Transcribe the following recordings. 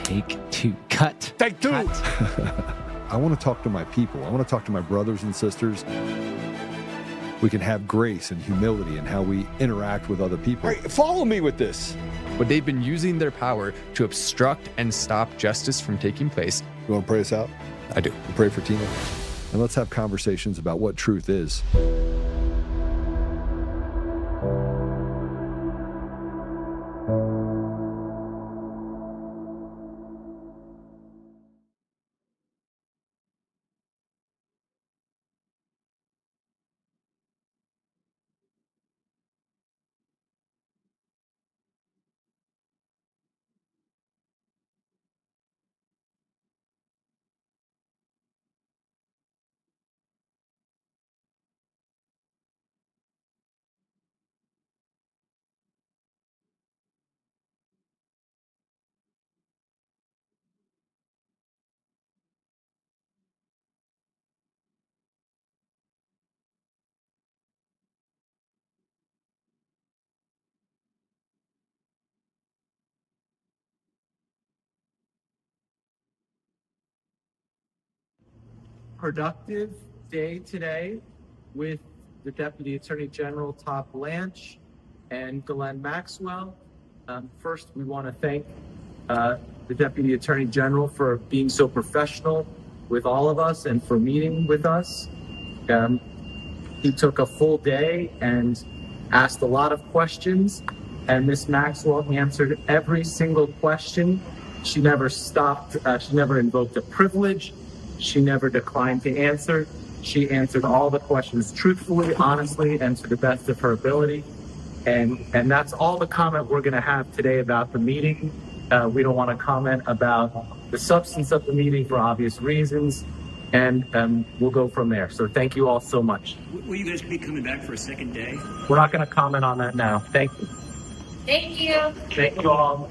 Take two. Cut. Take two. I want to talk to my people. I want to talk to my brothers and sisters. We can have grace and humility in how we interact with other people. Right, follow me with this. But they've been using their power to obstruct and stop justice from taking place. You want to pray us out? I do. We'll pray for Tina. And let's have conversations about what truth is. Productive day today with the Deputy Attorney General Todd Blanche and Ghislaine Maxwell. First, we want to thank the Deputy Attorney General for being so professional with all of us and for meeting with us. He took a full day and asked a lot of questions, and Ms. Maxwell answered every single question. She never stopped, she never invoked a privilege. She never declined to answer. She answered all the questions truthfully, honestly, and to the best of her ability. And that's all the comment we're going to have today about the meeting. We don't want to comment about the substance of the meeting for obvious reasons. And we'll go from there. So thank you all so much. Will you guys be coming back for a second day? We're not going to comment on that now. Thank you. Thank you. Thank you all.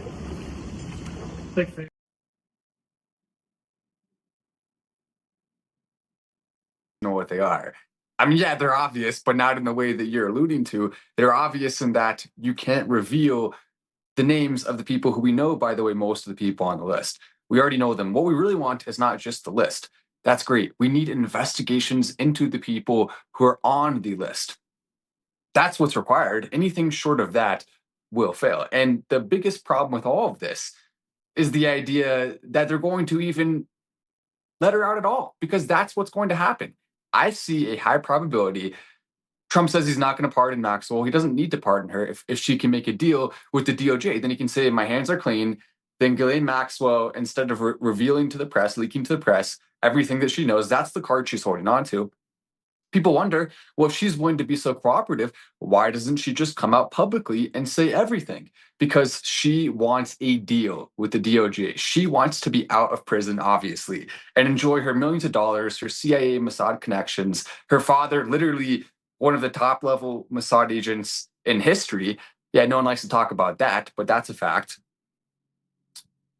Know what they are. I mean, yeah, they're obvious, but not in the way that you're alluding to. They're obvious in that you can't reveal the names of the people who we know, by the way, most of the people on the list. We already know them. What we really want is not just the list. That's great. We need investigations into the people who are on the list. That's what's required. Anything short of that will fail. And the biggest problem with all of this is the idea that they're going to even let her out at all, because that's what's going to happen. I see a high probability. Trump says he's not going to pardon Maxwell. He doesn't need to pardon her if she can make a deal with the DOJ. Then he can say, my hands are clean. Then Ghislaine Maxwell, instead of revealing to the press, leaking to the press, everything that she knows, that's the card she's holding on to. People wonder, well, if she's willing to be so cooperative, why doesn't she just come out publicly and say everything? Because she wants a deal with the DOJ. She wants to be out of prison, obviously, and enjoy her millions of dollars, her CIA Mossad connections, her father, literally one of the top level Mossad agents in history. Yeah, no one likes to talk about that, but that's a fact.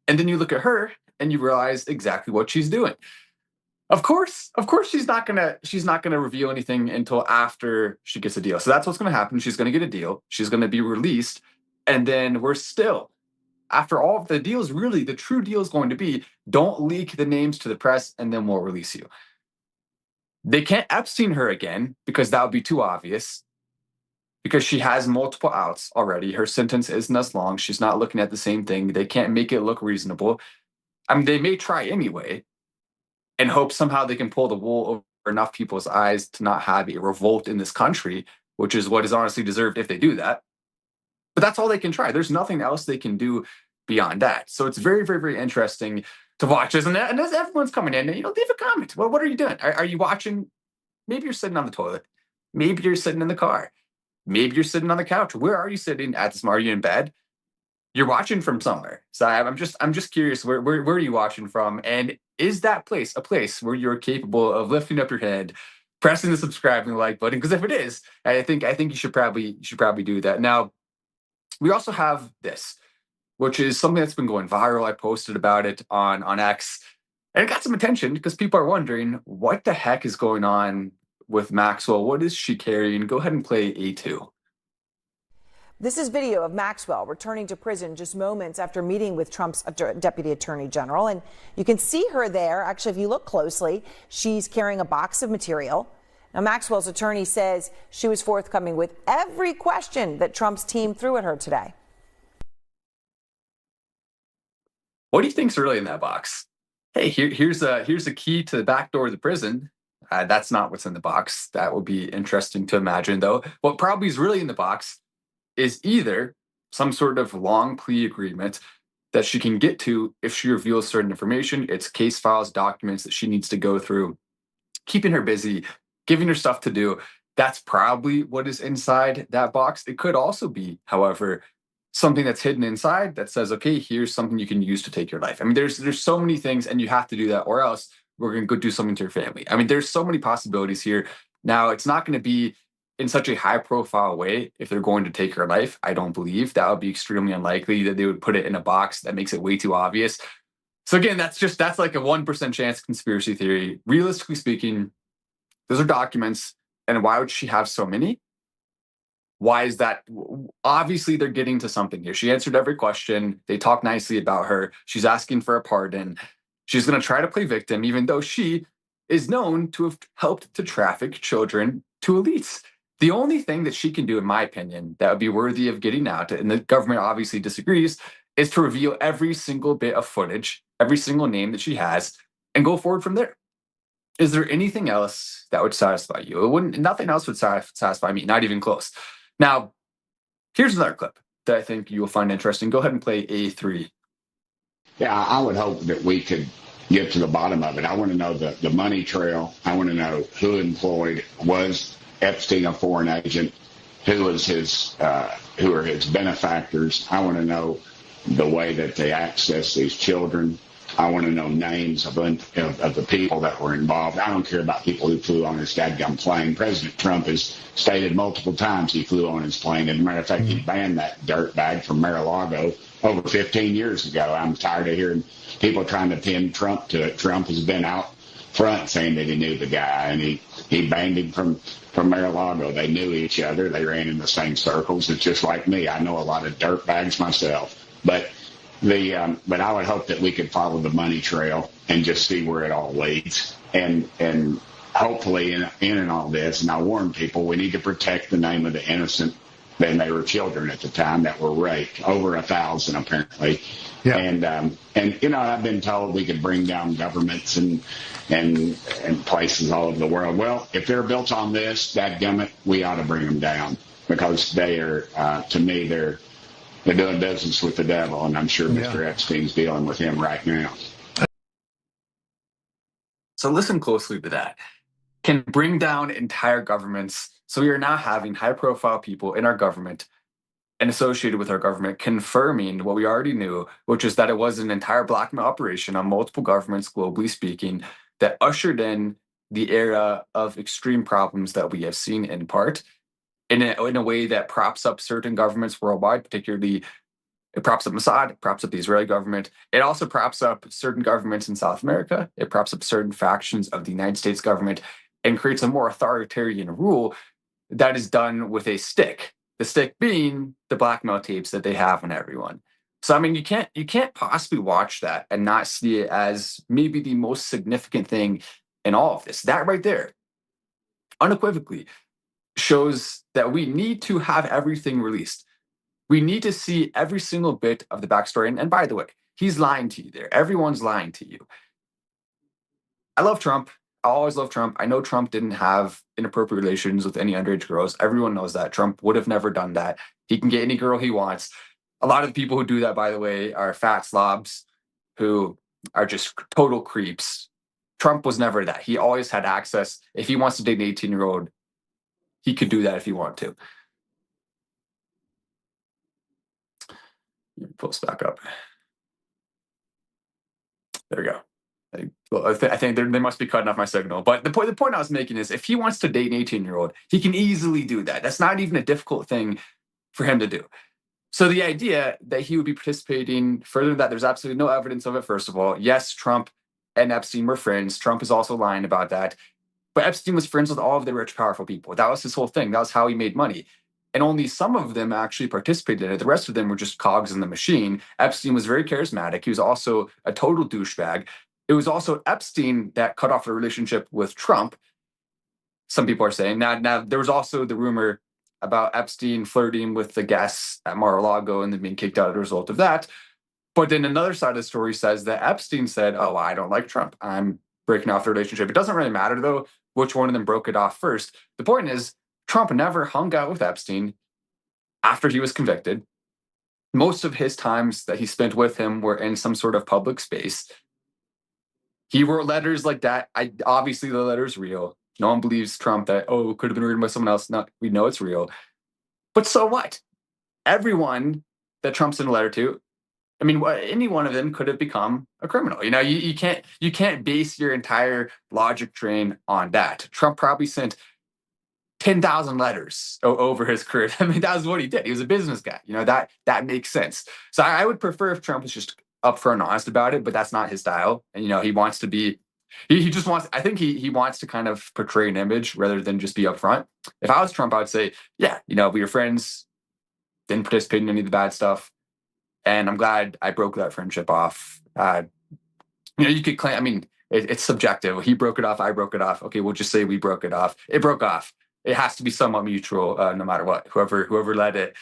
And then you look at her and you realize exactly what she's doing. Of course, she's not gonna reveal anything until after she gets a deal. So that's what's gonna happen. She's gonna get a deal. She's gonna be released, and then we're still, after all of the deals, really the true deal is going to be: don't leak the names to the press, and then we'll release you. They can't Epstein her again because that would be too obvious. Because she has multiple outs already. Her sentence isn't as long. She's not looking at the same thing. They can't make it look reasonable. I mean, they may try anyway, and hope somehow they can pull the wool over enough people's eyes to not have a revolt in this country, which is what is honestly deserved if they do that. But that's all they can try. There's nothing else they can do beyond that. So it's very, very, very interesting to watch this. And as everyone's coming in, leave a comment. Well, what are you doing? Are you watching? Maybe you're sitting on the toilet. Maybe you're sitting in the car. Maybe you're sitting on the couch. Where are you sitting at this moment? Are you in bed? You're watching from somewhere. So I'm just curious, where are you watching from? And is that place a place where you're capable of lifting up your head, pressing the subscribe and the like button? Because if it is, I think you should probably do that. Now, we also have this, which is something that's been going viral. I posted about it on X, and it got some attention because people are wondering what the heck is going on with Maxwell. What is she carrying? Go ahead and play A2. This is video of Maxwell returning to prison just moments after meeting with Trump's deputy attorney general. And you can see her there. Actually, if you look closely, she's carrying a box of material. Now, Maxwell's attorney says she was forthcoming with every question that Trump's team threw at her today. What do you think's really in that box? Hey, here's a key to the back door of the prison. That's not what's in the box. That would be interesting to imagine, though. What probably is really in the box is either some sort of long plea agreement that she can get to if she reveals certain information. It's case files, documents that she needs to go through, keeping her busy, giving her stuff to do. That's probably what is inside that box. It could also be, however, something that's hidden inside that says, okay, here's something you can use to take your life. I mean, there's so many things, and you have to do that, or else we're going to go do something to your family. I mean, there's so many possibilities here. Now, it's not going to be in such a high profile way if they're going to take her life. I don't believe that would be extremely unlikely that they would put it in a box that makes it way too obvious. So again, that's like a 1% chance conspiracy theory. Realistically speaking, those are documents. And why would she have so many? Why is that? Obviously, they're getting to something here. She answered every question. They talk nicely about her. She's asking for a pardon. She's going to try to play victim, even though she is known to have helped to traffic children to elites. The only thing that she can do, in my opinion, that would be worthy of getting out, and the government obviously disagrees, is to reveal every single bit of footage, every single name that she has, and go forward from there. Is there anything else that would satisfy you? It wouldn't. Nothing else would satisfy me, not even close. Now, here's another clip that I think you'll find interesting. Go ahead and play A3. Yeah, I would hope that we could get to the bottom of it. I want to know the money trail. I want to know who employed. Was Epstein a foreign agent? Who are his benefactors? I want to know the way that they access these children. I want to know names of the people that were involved. I don't care about people who flew on his dadgum plane. President Trump has stated multiple times he flew on his plane. As a matter of fact, he banned that dirtbag from Mar-a-Lago over 15 years ago. I'm tired of hearing people trying to pin Trump to it. Trump has been out front saying that he knew the guy, and he banned him from Mar-a-Lago. They knew each other. They ran in the same circles. It's just like me. I know a lot of dirtbags myself. But I would hope that we could follow the money trail and just see where it all leads. And hopefully in all this, and I warn people, we need to protect the name of the innocent. Then they were children at the time that were raped, over 1,000 apparently. Yeah. And I've been told we could bring down governments and places all over the world. Well, if they're built on this, dadgummit, we ought to bring them down, because they are, to me, they're doing business with the devil, and I'm sure Mr. Epstein's dealing with him right now. So listen closely to that. Can bring down entire governments. So we are now having high-profile people in our government and associated with our government confirming what we already knew, which is that it was an entire blackmail operation on multiple governments, globally speaking, that ushered in the era of extreme problems that we have seen in part, in a way that props up certain governments worldwide, particularly it props up Mossad, it props up the Israeli government. It also props up certain governments in South America. It props up certain factions of the United States government and creates a more authoritarian rule that is done with a stick. The stick being the blackmail tapes that they have on everyone. So, I mean, you can't possibly watch that and not see it as maybe the most significant thing in all of this. That right there, unequivocally, shows that we need to have everything released. We need to see every single bit of the backstory. And by the way, he's lying to you there. Everyone's lying to you. I love Trump. I always love Trump. I know Trump didn't have inappropriate relations with any underage girls. Everyone knows that. Trump would have never done that. He can get any girl he wants. A lot of the people who do that, by the way, are fat slobs who are just total creeps. Trump was never that. He always had access. If he wants to date an 18-year-old, he could do that if he wanted to. Post back up. There we go. I think they must be cutting off my signal. But the point I was making is, if he wants to date an 18-year-old, he can easily do that. That's not even a difficult thing for him to do. So the idea that he would be participating further than that, there's absolutely no evidence of it, first of all. Yes, Trump and Epstein were friends. Trump is also lying about that. But Epstein was friends with all of the rich, powerful people. That was his whole thing. That was how he made money. and only some of them actually participated in it. The rest of them were just cogs in the machine. Epstein was very charismatic. He was also a total douchebag. It was also Epstein that cut off the relationship with Trump, some people are saying. Now there was also the rumor about Epstein flirting with the guests at Mar-a-Lago and then being kicked out as a result of that. But then another side of the story says that Epstein said, oh, I don't like Trump. I'm breaking off the relationship. It doesn't really matter, though, which one of them broke it off first. The point is, Trump never hung out with Epstein after he was convicted. Most of his times that he spent with him were in some sort of public space. He wrote letters like that. Obviously, the letter's real. No one believes Trump that, oh, it could have been written by someone else. No, we know it's real. But so what? Everyone that Trump sent a letter to, I mean, any one of them could have become a criminal. You know, you can't base your entire logic train on that. Trump probably sent 10,000 letters over his career. I mean, that was what he did. He was a business guy. You know, that makes sense. So I would prefer if Trump was just upfront and honest about it, but that's not his style. And, you know, he wants to be, he just wants, I think he wants to kind of portray an image rather than just be upfront. If I was Trump, I would say, yeah, you know, we were friends, didn't participate in any of the bad stuff. And I'm glad I broke that friendship off. You know, you could claim, I mean, it's subjective. He broke it off, I broke it off. Okay, we'll just say we broke it off. It broke off. It has to be somewhat mutual, no matter what. Whoever led it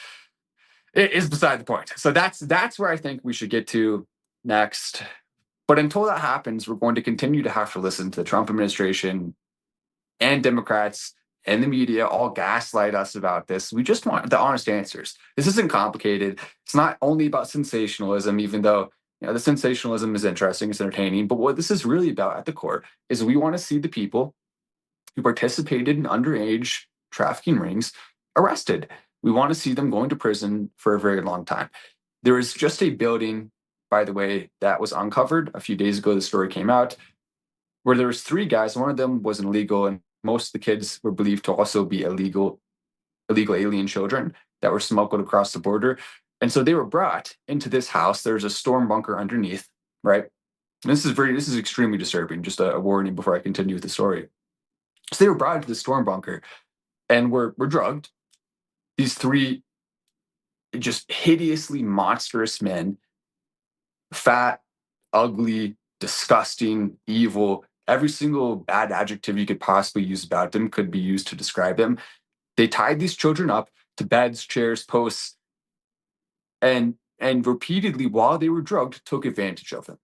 is beside the point. So that's where I think we should get to next. But until that happens, we're going to continue to have to listen to the Trump administration and Democrats and the media all gaslight us about this. We just want the honest answers. This isn't complicated. It's not only about sensationalism, even though, you know, the sensationalism is interesting, it's entertaining. But what this is really about at the core is we want to see the people who participated in underage trafficking rings arrested. We want to see them going to prison for a very long time. There is just a building, by the way, that was uncovered a few days ago. The story came out where there was 3 guys. One of them was an illegal, and most of the kids were believed to also be illegal alien children that were smuggled across the border. And so they were brought into this house. There's a storm bunker underneath, right? And this is extremely disturbing. Just a warning before I continue with the story. So they were brought into the storm bunker and were drugged. These 3 just hideously monstrous men, fat, ugly, disgusting, evil. Every single bad adjective you could possibly use about them could be used to describe them. They tied these children up to beds, chairs, posts, and repeatedly, while they were drugged, took advantage of them.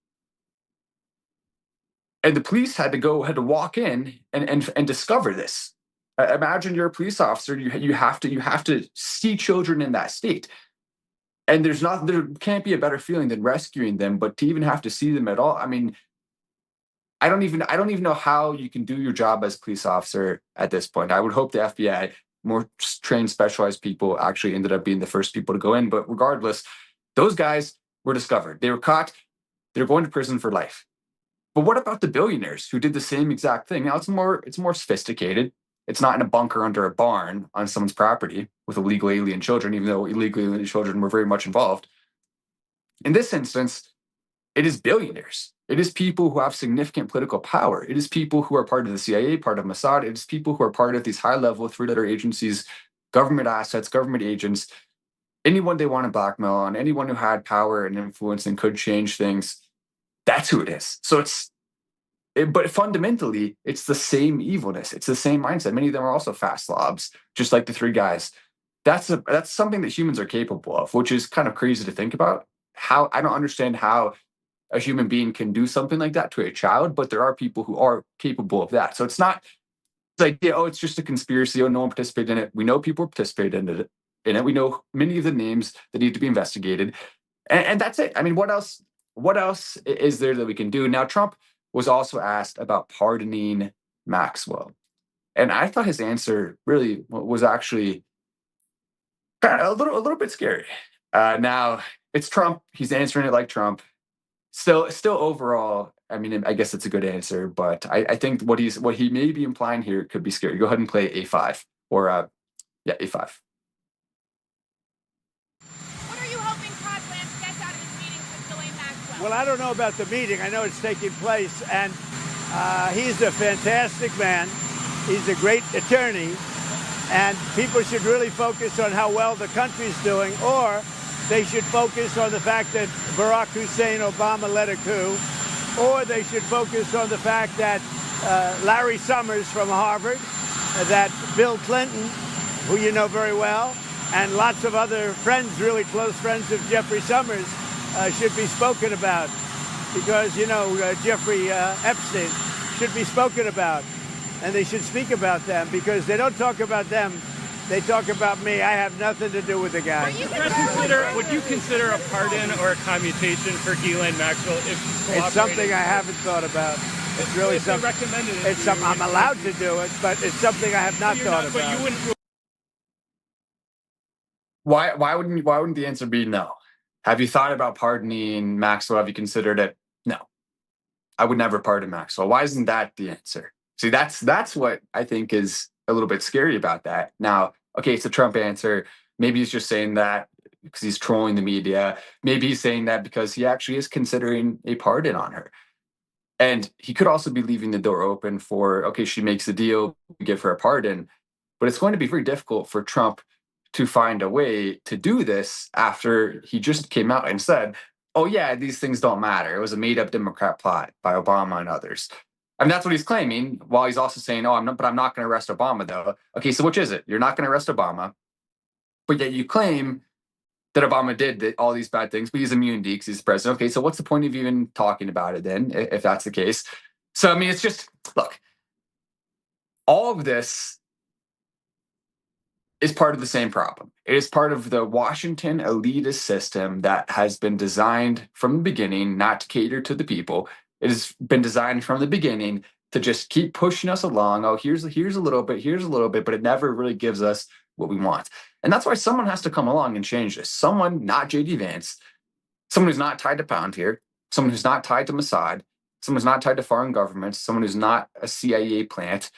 And the police had to walk in and discover this. Imagine you're a police officer. You have to see children in that state. And there can't be a better feeling than rescuing them, but to even have to see them at all, I mean, I don't even know how you can do your job as a police officer at this point. I would hope the FBI, more trained, specialized people, actually ended up being the first people to go in. But regardless, those guys were discovered. They were caught. They're going to prison for life. But what about the billionaires who did the same exact thing? Now it's more sophisticated. It's not in a bunker under a barn on someone's property with illegal alien children, even though illegal alien children were very much involved. In this instance, it is billionaires. It is people who have significant political power. It is people who are part of the CIA, part of Mossad. It is people who are part of these high-level 3-letter agencies, government assets, government agents, anyone they want to blackmail on, anyone who had power and influence and could change things. That's who it is. So but fundamentally, it's the same evilness. It's the same mindset. Many of them are also fast slobs, just like the 3 guys. That's something that humans are capable of, which is kind of crazy to think about. I don't understand how a human being can do something like that to a child, but there are people who are capable of that. So it's not like, oh, it's just a conspiracy. Oh, no one participated in it. We know people participated in it. We know many of the names that need to be investigated. And that's it. I mean, what else is there that we can do? Now, Trump was also asked about pardoning Maxwell. And I thought his answer really was actually kind of a little bit scary. Now, it's Trump. He's answering it like Trump. Still overall, I mean, I guess it's a good answer, but I think what he may be implying here could be scary. Go ahead and play A5 or A5. What are you hoping Todd Blanche gets out of his meetings with Ghislaine Maxwell? Well, I don't know about the meeting. I know it's taking place, and he's a fantastic man. He's a great attorney, And people should really focus on how well the country's doing, or they should focus on the fact that Barack Hussein Obama led a coup, or they should focus on the fact that Larry Summers from Harvard, that Bill Clinton, who you know very well, and lots of other friends, really close friends of Jeffrey Summers, should be spoken about. Because, you know, Jeffrey Epstein should be spoken about. And they should speak about them, because they don't talk about them. They talk about me. I have nothing to do with the guy. Would you consider a pardon or a commutation for Ghislaine Maxwell if she's cooperating? It's something I haven't thought about. It's really something. Recommended it. It's something I'm allowed to do it, but it's something I have not thought about. But you wouldn't. Why wouldn't the answer be no? Have you thought about pardoning Maxwell? Have you considered it? No. I would never pardon Maxwell. Why isn't that the answer? See, that's what I think is a little bit scary about that. Now, okay, it's a Trump answer. Maybe he's just saying that because he's trolling the media. Maybe he's saying that because he actually is considering a pardon on her. And he could also be leaving the door open for, okay, she makes a deal, we give her a pardon. But it's going to be very difficult for Trump to find a way to do this after he just came out and said, oh, yeah, these things don't matter. It was a made-up Democrat plot by Obama and others. I mean, that's what he's claiming, while he's also saying, oh, I'm not going to arrest Obama, though. Okay, so which is it? You're not going to arrest Obama, but yet you claim that Obama did all these bad things, but he's immune because he's president. Okay, so what's the point of even talking about it then, if that's the case? So, I mean, it's just, look, all of this is part of the same problem. It is part of the Washington elitist system that has been designed from the beginning not to cater to the people. It has been designed from the beginning to just keep pushing us along. Oh, here's a little bit, but it never really gives us what we want. And that's why someone has to come along and change this. Someone, not J.D. Vance, someone who's not tied to Palantir, someone who's not tied to Mossad, someone who's not tied to foreign governments, someone who's not a CIA plant,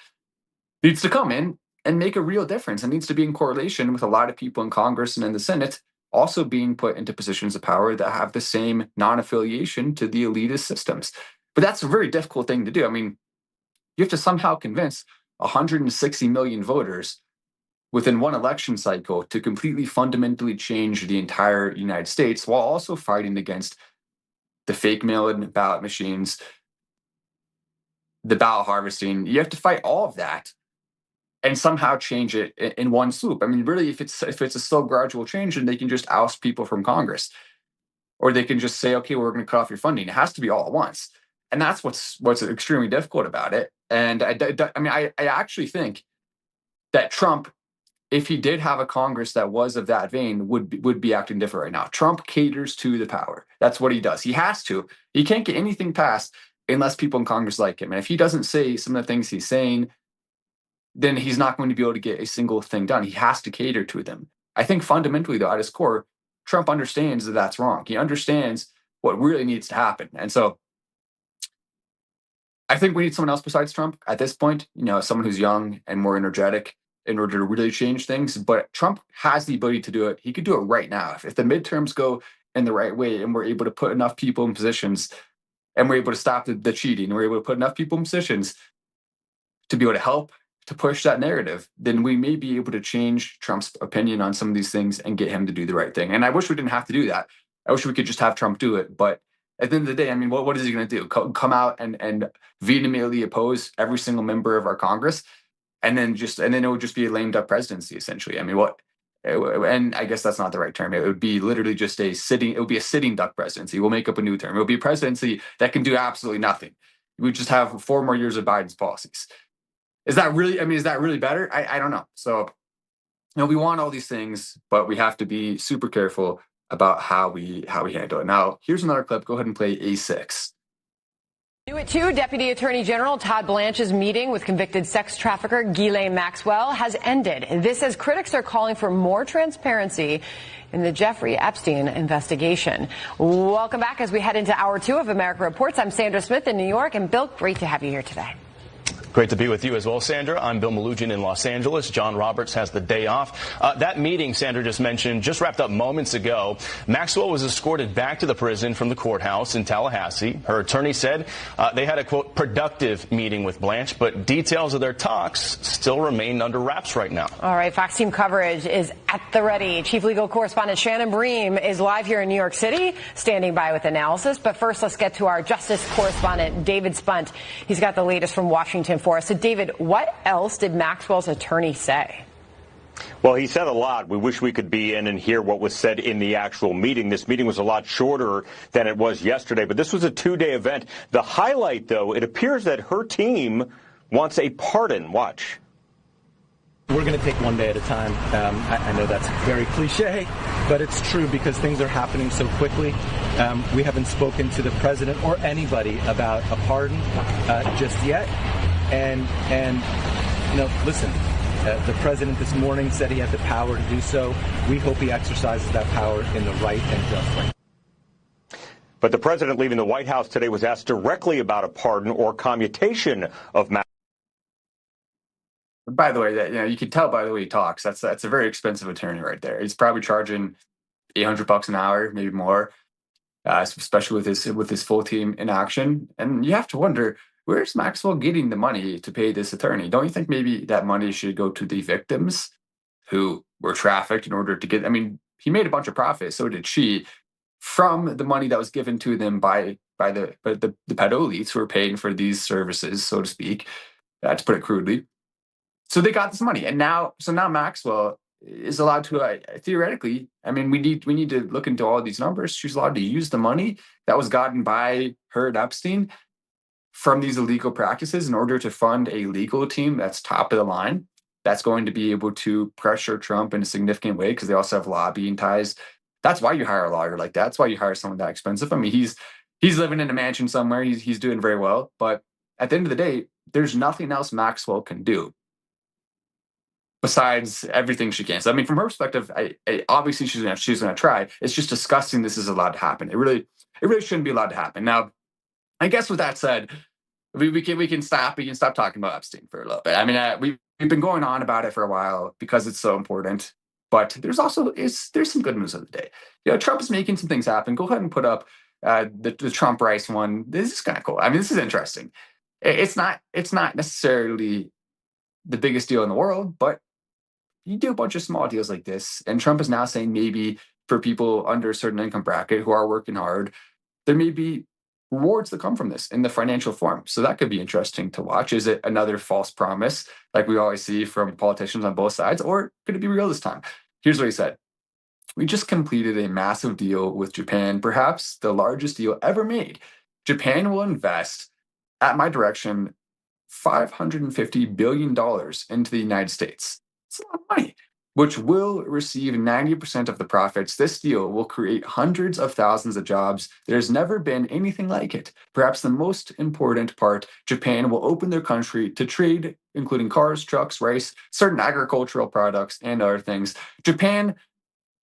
needs to come in and make a real difference. It needs to be in correlation with a lot of people in Congress and in the Senate also being put into positions of power that have the same non-affiliation to the elitist systems. But that's a very difficult thing to do. I mean, you have to somehow convince 160 million voters within one election cycle to completely fundamentally change the entire United States while also fighting against the fake mail-in ballot machines, the ballot harvesting. You have to fight all of that and somehow change it in one swoop. I mean, really, if it's a slow, gradual change, then they can just oust people from Congress. Or they can just say, okay, we're going to cut off your funding. It has to be all at once. And that's what's extremely difficult about it. And I actually think that Trump, if he did have a Congress that was of that vein, would be acting different right now. Trump caters to the power. That's what he does. He has to. He can't get anything passed unless people in Congress like him. And if he doesn't say some of the things he's saying, then he's not going to be able to get a single thing done. He has to cater to them. I think fundamentally, though, at his core, Trump understands that that's wrong. He understands what really needs to happen. And so I think we need someone else besides Trump at this point, someone who's young and more energetic in order to really change things. But Trump has the ability to do it. He could do it right now. If the midterms go in the right way and we're able to put enough people in positions and we're able to stop the cheating, and we're able to put enough people in positions to be able to help to push that narrative, then we may be able to change Trump's opinion on some of these things and get him to do the right thing. And I wish we didn't have to do that. I wish we could just have Trump do it. But at the end of the day, I mean, what is he going to do? Come out and vehemently oppose every single member of our Congress, and then it would just be a lame duck presidency, essentially. I mean, and I guess that's not the right term. It would be literally just a sitting duck presidency. We'll make up a new term. It will be a presidency that can do absolutely nothing. We just have 4 more years of Biden's policies. Is that really better? I don't know. So, we want all these things, but we have to be super careful about how we handle it. Now, here's another clip. Go ahead and play A6. New at 2, Deputy Attorney General Todd Blanche's meeting with convicted sex trafficker Ghislaine Maxwell has ended. This as critics are calling for more transparency in the Jeffrey Epstein investigation. Welcome back as we head into hour 2 of America Reports. I'm Sandra Smith in New York. And Bill, great to have you here today. Great to be with you as well, Sandra. I'm Bill Malugin in Los Angeles. John Roberts has the day off. That meeting Sandra just mentioned just wrapped up moments ago. Maxwell was escorted back to the prison from the courthouse in Tallahassee. Her attorney said they had a, quote, productive meeting with Blanche, but details of their talks still remain under wraps right now. All right, Fox Team coverage is at the ready. Chief legal correspondent Shannon Bream is live here in New York City, standing by with analysis. But first, let's get to our justice correspondent, David Spunt. He's got the latest from Washington for us. So, David, what else did Maxwell's attorney say? Well, he said a lot. We wish we could be in and hear what was said in the actual meeting. This meeting was a lot shorter than it was yesterday, but this was a two-day event. The highlight, though, it appears that her team wants a pardon. Watch. We're going to take one day at a time. I know that's very cliche, but it's true because things are happening so quickly. We haven't spoken to the president or anybody about a pardon just yet. And you know, listen, the president this morning said he had the power to do so. We hope he exercises that power in the right and just way. But the president leaving the White House today was asked directly about a pardon or commutation of Maxwell. By the way, that, you know, you can tell by the way he talks. That's a very expensive attorney right there. He's probably charging $800 an hour, maybe more, especially with his full team in action. And you have to wonder, where's Maxwell getting the money to pay this attorney? Don't you think maybe that money should go to the victims who were trafficked in order to get? I mean, he made a bunch of profit, so did she, from the money that was given to them by the pedo elites who were paying for these services, so to speak, to put it crudely. So they got this money, and now Maxwell is allowed to theoretically. I mean, we need to look into all these numbers. She's allowed to use the money that was gotten by her and Epstein from these illegal practices in order to fund a legal team that's top of the line, that's going to be able to pressure Trump in a significant way because they also have lobbying ties. That's why you hire a lawyer like that. That's why you hire someone that expensive. I mean, he's living in a mansion somewhere. He's doing very well, but at the end of the day, there's nothing else Maxwell can do besides everything she can. So, I mean, from her perspective, obviously she's gonna try. It's just disgusting this is allowed to happen. It really shouldn't be allowed to happen. Now, I guess with that said, we can stop talking about Epstein for a little bit. I mean, we've been going on about it for a while because it's so important. But there's some good news of the day. You know, Trump is making some things happen. Go ahead and put up the Trump Rice one. This is kind of cool. I mean, this is interesting. It's not necessarily the biggest deal in the world, but you do a bunch of small deals like this, and Trump is now saying maybe for people under a certain income bracket who are working hard, there may be rewards that come from this in the financial form. So that could be interesting to watch. Is it another false promise like we always see from politicians on both sides, or could it be real this time? Here's what he said. We just completed a massive deal with Japan, perhaps the largest deal ever made. Japan will invest, at my direction, $550 billion into the United States. It's a lot of money, which will receive 90% of the profits. This deal will create hundreds of thousands of jobs. There's never been anything like it. Perhaps the most important part, Japan will open their country to trade, including cars, trucks, rice, certain agricultural products, and other things. Japan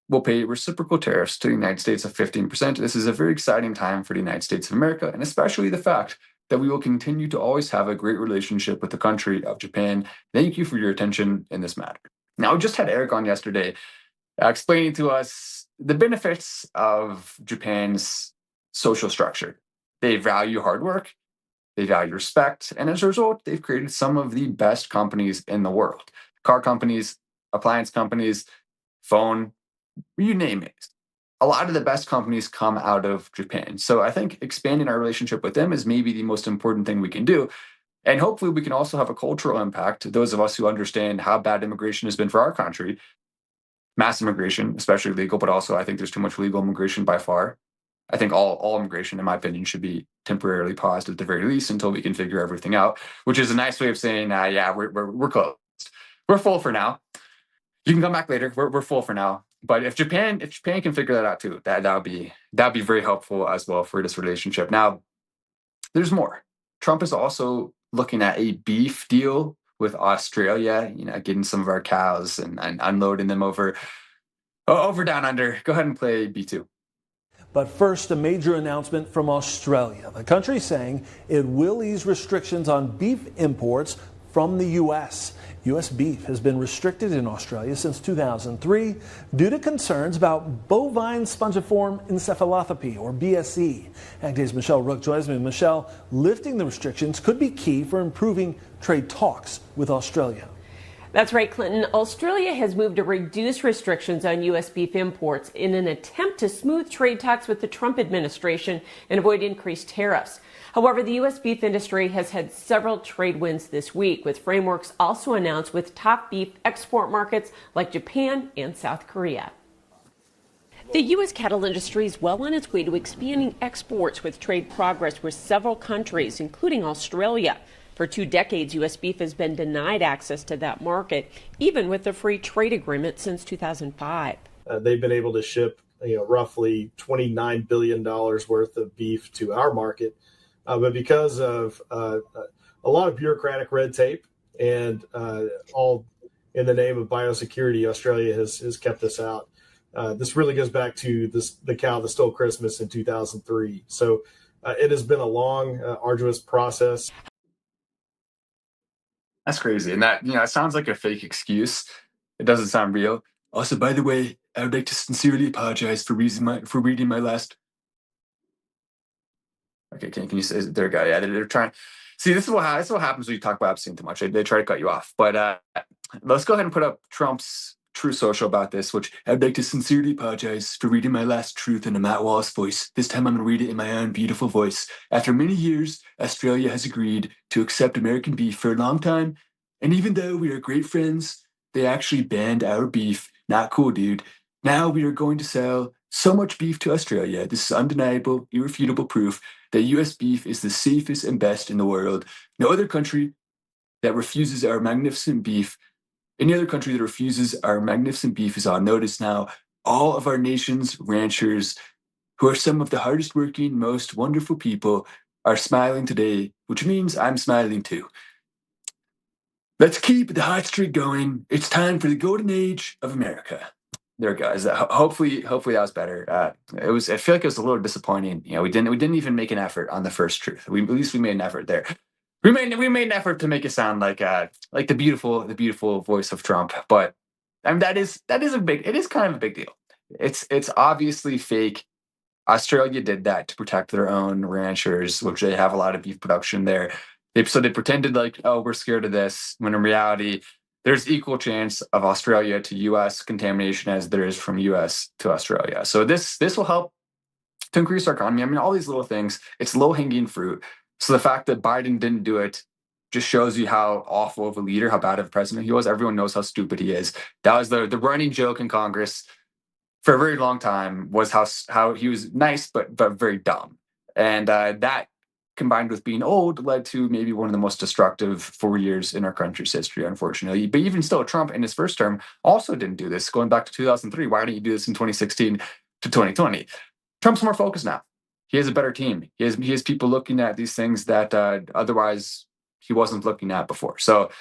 will pay reciprocal tariffs to the United States of 15%. This is a very exciting time for the United States of America, and especially the fact that we will continue to always have a great relationship with the country of Japan. Thank you for your attention in this matter. Now, we just had Eric on yesterday explaining to us the benefits of Japan's social structure. They value hard work, they value respect, and as a result, they've created some of the best companies in the world. Car companies, appliance companies, phone, you name it. A lot of the best companies come out of Japan. So I think expanding our relationship with them is maybe the most important thing we can do. And hopefully we can also have a cultural impact. Those of us who understand how bad immigration has been for our country, mass immigration, especially legal, but also I think there's too much legal immigration by far. I think all immigration, in my opinion, should be temporarily paused at the very least until we can figure everything out, which is a nice way of saying, yeah, we're closed. We're full for now. You can come back later. We're full for now. But if Japan can figure that out too, that'd be very helpful as well for this relationship. Now, there's more. Trump is also looking at a beef deal with Australia, getting some of our cows and unloading them over down under. Go ahead and play B2. But first, a major announcement from Australia. The country saying it will ease restrictions on beef imports from the U.S. U.S. beef has been restricted in Australia since 2003 due to concerns about bovine spongiform encephalopathy, or BSE. Agday's Michelle Rook joins me. Michelle, lifting the restrictions could be key for improving trade talks with Australia. That's right, Clinton. Australia has moved to reduce restrictions on U.S. beef imports in an attempt to smooth trade talks with the Trump administration and avoid increased tariffs. However, the U.S. beef industry has had several trade wins this week, with frameworks also announced with top beef export markets like Japan and South Korea. The U.S. cattle industry is well on its way to expanding exports with trade progress with several countries, including Australia. For 2 decades, U.S. beef has been denied access to that market, even with the free trade agreement since 2005. They've been able to ship, roughly $29 billion worth of beef to our market. But because of a lot of bureaucratic red tape and all in the name of biosecurity, Australia has kept us out. This really goes back to the cow that stole Christmas in 2003. So it has been a long, arduous process. That's crazy. And that, it sounds like a fake excuse. It doesn't sound real. Also, by the way, I would like to sincerely apologize for reading my last. Okay, can you say there, guy? Yeah, they're trying. See, this is what happens when you talk about Epstein too much. They try to cut you off. But let's go ahead and put up Trump's True Social about this, which I'd like to sincerely apologize for reading my last truth in a Matt Wallace voice. This time I'm going to read it in my own beautiful voice. After many years, Australia has agreed to accept American beef for a long time. And even though we are great friends, they actually banned our beef. Not cool, dude. Now we are going to sell so much beef to Australia. This is undeniable, irrefutable proof that U.S. beef is the safest and best in the world. No other country that refuses our magnificent beef Any other country that refuses our magnificent beef is on notice now. All of our nation's ranchers, who are some of the hardest working, most wonderful people, are smiling today, which means I'm smiling too. Let's keep the hot streak going. It's time for the golden age of America. There, guys. Hopefully that was better. I feel like it was a little disappointing. We didn't even make an effort on the first truth. At least we made an effort there. We made an effort to make it sound like the beautiful voice of Trump. But I mean, it is kind of a big deal. It's obviously fake. Australia did that to protect their own ranchers, which they have a lot of beef production there. So they pretended like, oh, we're scared of this, when in reality, there's equal chance of Australia to U.S. contamination as there is from U.S. to Australia. So this will help to increase our economy. I mean, all these little things, it's low-hanging fruit. So the fact that Biden didn't do it just shows you how awful of a leader, how bad of a president he was. Everyone knows how stupid he is. That was the running joke in Congress for a very long time, was how he was nice but very dumb. And that, combined with being old, led to maybe one of the most destructive 4 years in our country's history, unfortunately. But even still, Trump in his first term also didn't do this. Going back to 2003, why didn't you do this in 2016 to 2020? Trump's more focused now. He has a better team. He has people looking at these things that otherwise he wasn't looking at before. So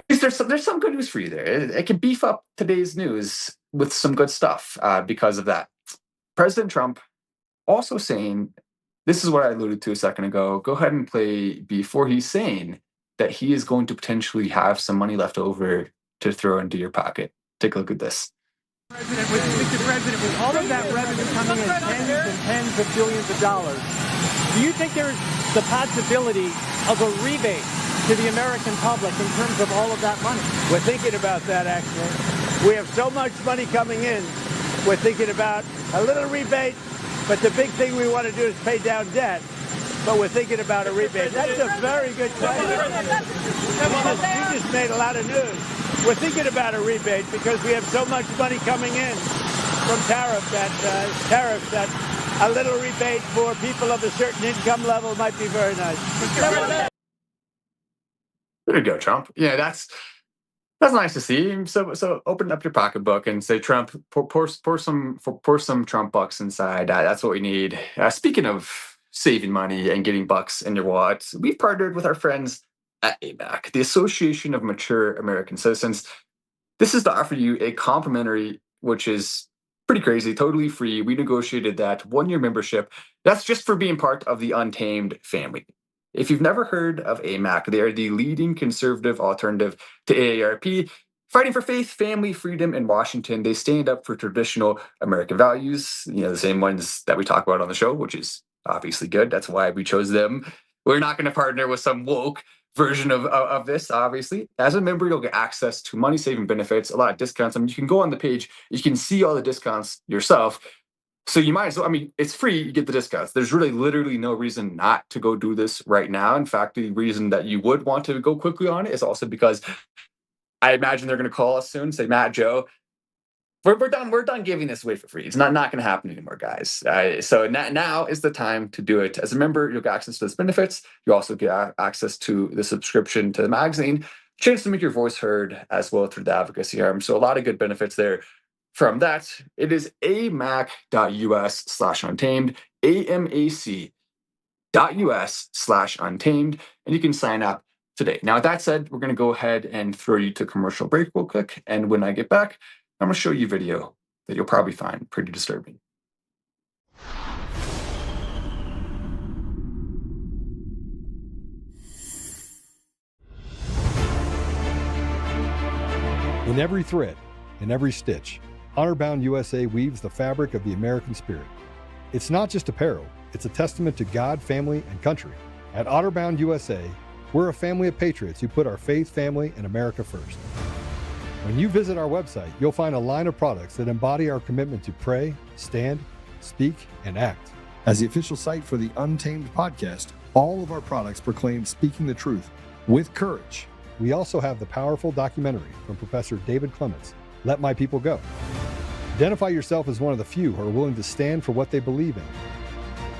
there's some good news for you there. It can beef up today's news with some good stuff because of that. President Trump also saying, this is what I alluded to a second ago, go ahead and play before he's saying that he is going to potentially have some money left over to throw into your pocket. Take a look at this. Mr. President, with all of that revenue coming in tens of billions of dollars, do you think there's the possibility of a rebate to the American public in terms of all of that money? We're thinking about that, actually. We have so much money coming in, we're thinking about a little rebate, but the big thing we want to do is pay down debt, but we're thinking about a rebate. That's a very good question. You just made a lot of news. We're thinking about a rebate because we have so much money coming in from tariffs that a little rebate for people of a certain income level might be very nice. There you go, Trump. Yeah, that's nice to see. So open up your pocketbook and say, Trump, pour some Trump bucks inside. That's what we need. Speaking of saving money and getting bucks in your wallet, we've partnered with our friends at AMAC, the Association of Mature American Citizens. This is to offer you a complimentary, which is Pretty crazy, totally free. We negotiated that 1-year membership. That's just for being part of the Untamed family. If you've never heard of AMAC, they are the leading conservative alternative to AARP, fighting for faith, family, freedom in Washington. They stand up for traditional American values, the same ones that we talk about on the show, which is obviously good. That's why we chose them. We're not going to partner with some woke version of this, obviously. As a member, you'll get access to money-saving benefits, a lot of discounts. You can go on the page, you can see all the discounts yourself. So you might as well, it's free, you get the discounts. There's really literally no reason not to go do this right now. In fact, the reason that you would want to go quickly on it is also because I imagine they're going to call us soon, say, Matt, Joe, we're done giving this away for free. It's not going to happen anymore, guys. So now is the time to do it. As a member, you'll get access to those benefits. You also get access to the subscription to the magazine, chance to make your voice heard as well through the advocacy arm. So a lot of good benefits there. From that, it is amac.us/untamed, amac.us/untamed, and you can sign up today. Now, with that said, we're going to go ahead and throw you to commercial break real quick. And when I get back, I'm going to show you a video that you'll probably find pretty disturbing. In every thread, in every stitch, Honor-Bound USA weaves the fabric of the American spirit. It's not just apparel, it's a testament to God, family, and country. At Honor-Bound USA, we're a family of patriots who put our faith, family, and America first. When you visit our website, you'll find a line of products that embody our commitment to pray, stand, speak, and act. As the official site for the Untamed podcast, all of our products proclaim speaking the truth with courage. We also have the powerful documentary from Professor David Clements, Let My People Go. Identify yourself as one of the few who are willing to stand for what they believe in.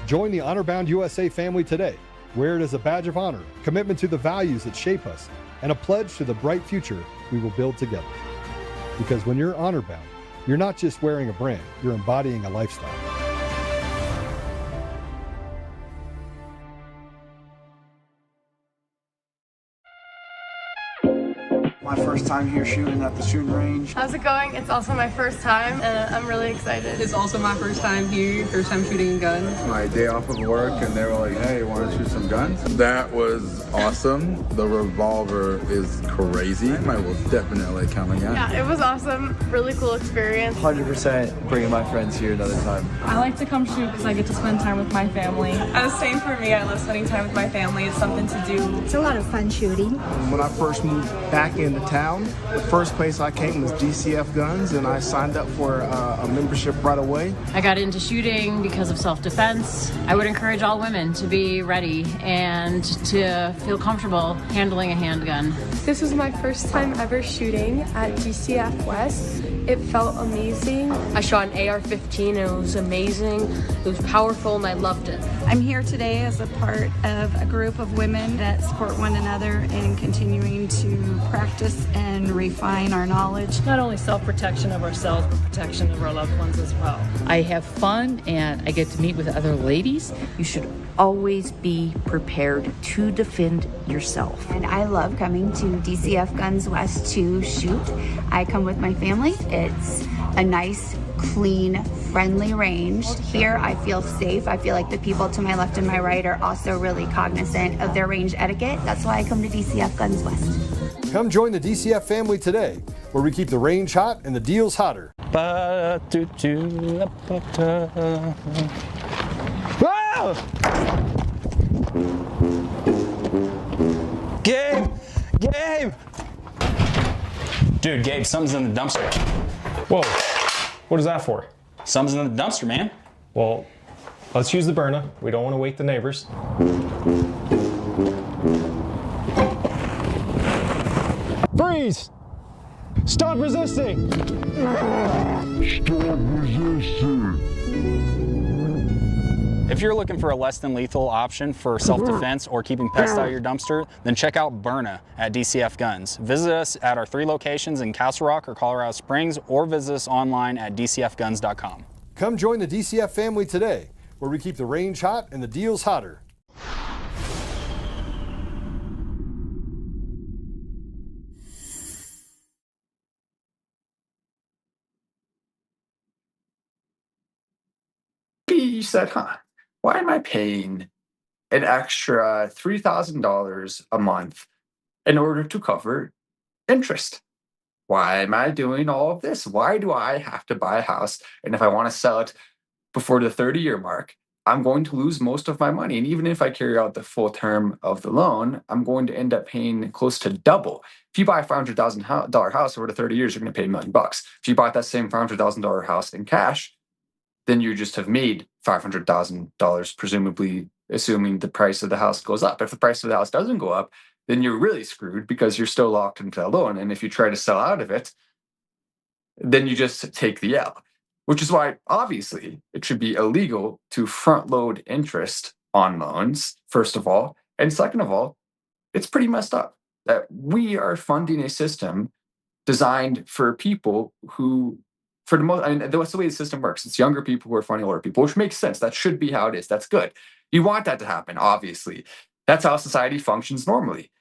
Join the Honor-Bound USA family today. Wear it as a badge of honor, commitment to the values that shape us, and a pledge to the bright future we will build together. Because when you're honor-bound, you're not just wearing a brand, you're embodying a lifestyle. My first time here shooting at the shooting range. How's it going? It's also my first time, and I'm really excited. It's also my first time here, first time shooting guns. My day off of work, and they were like, hey, want to shoot some guns? That was awesome. The revolver is crazy. I will definitely come again. Yeah, it was awesome. Really cool experience. 100% bringing my friends here another time. I like to come shoot because I get to spend time with my family. Same for me. I love spending time with my family. It's something to do. It's a lot of fun shooting. When I first moved back into town, the first place I came was DCF Guns, and I signed up for a membership right away. I got into shooting because of self-defense. I would encourage all women to be ready and to feel comfortable handling a handgun. This was my first time ever shooting at DCF West. It felt amazing. I shot an AR-15 and it was amazing. It was powerful and I loved it. I'm here today as a part of a group of women that support one another in continuing to practice and refine our knowledge. Not only self-protection of ourselves, but protection of our loved ones as well. I have fun and I get to meet with other ladies. You should always be prepared to defend yourself. And I love coming to DCF Guns West to shoot. I come with my family. It's a nice, clean, friendly range. Here I feel safe. I feel like the people to my left and my right are also really cognizant of their range etiquette. That's why I come to DCF Guns West. Come join the DCF family today, where we keep the range hot and the deals hotter. Gabe! Dude, Gabe, something's in the dumpster. Whoa, what is that for? Something's in the dumpster, man. Well, let's use the burner. We don't want to wake the neighbors. Freeze! Stop resisting! Stop resisting! If you're looking for a less than lethal option for self-defense or keeping pests out of your dumpster, then check out Byrna at DCF Guns. Visit us at our 3 locations in Castle Rock or Colorado Springs, or visit us online at dcfguns.com. Come join the DCF family today, where we keep the range hot and the deals hotter. you said, why am I paying an extra $3,000 a month in order to cover interest? Why am I doing all of this? Why do I have to buy a house? And if I want to sell it before the 30-year mark, I'm going to lose most of my money. And even if I carry out the full term of the loan, I'm going to end up paying close to double. If you buy a $500,000 house over the 30 years, you're going to pay $1 million. If you bought that same $500,000 house in cash, then you just have made $500,000, presumably assuming the price of the house goes up. If the price of the house doesn't go up, then you're really screwed because you're still locked into that loan. And if you try to sell out of it, then you just take the L, which is why, obviously, it should be illegal to front load interest on loans, first of all. And second of all, it's pretty messed up that we are funding a system designed for people who, for the most, I mean, that's the way the system works. It's younger people who are funding older people, which makes sense. That should be how it is. That's good. You want that to happen, obviously. That's how society functions normally.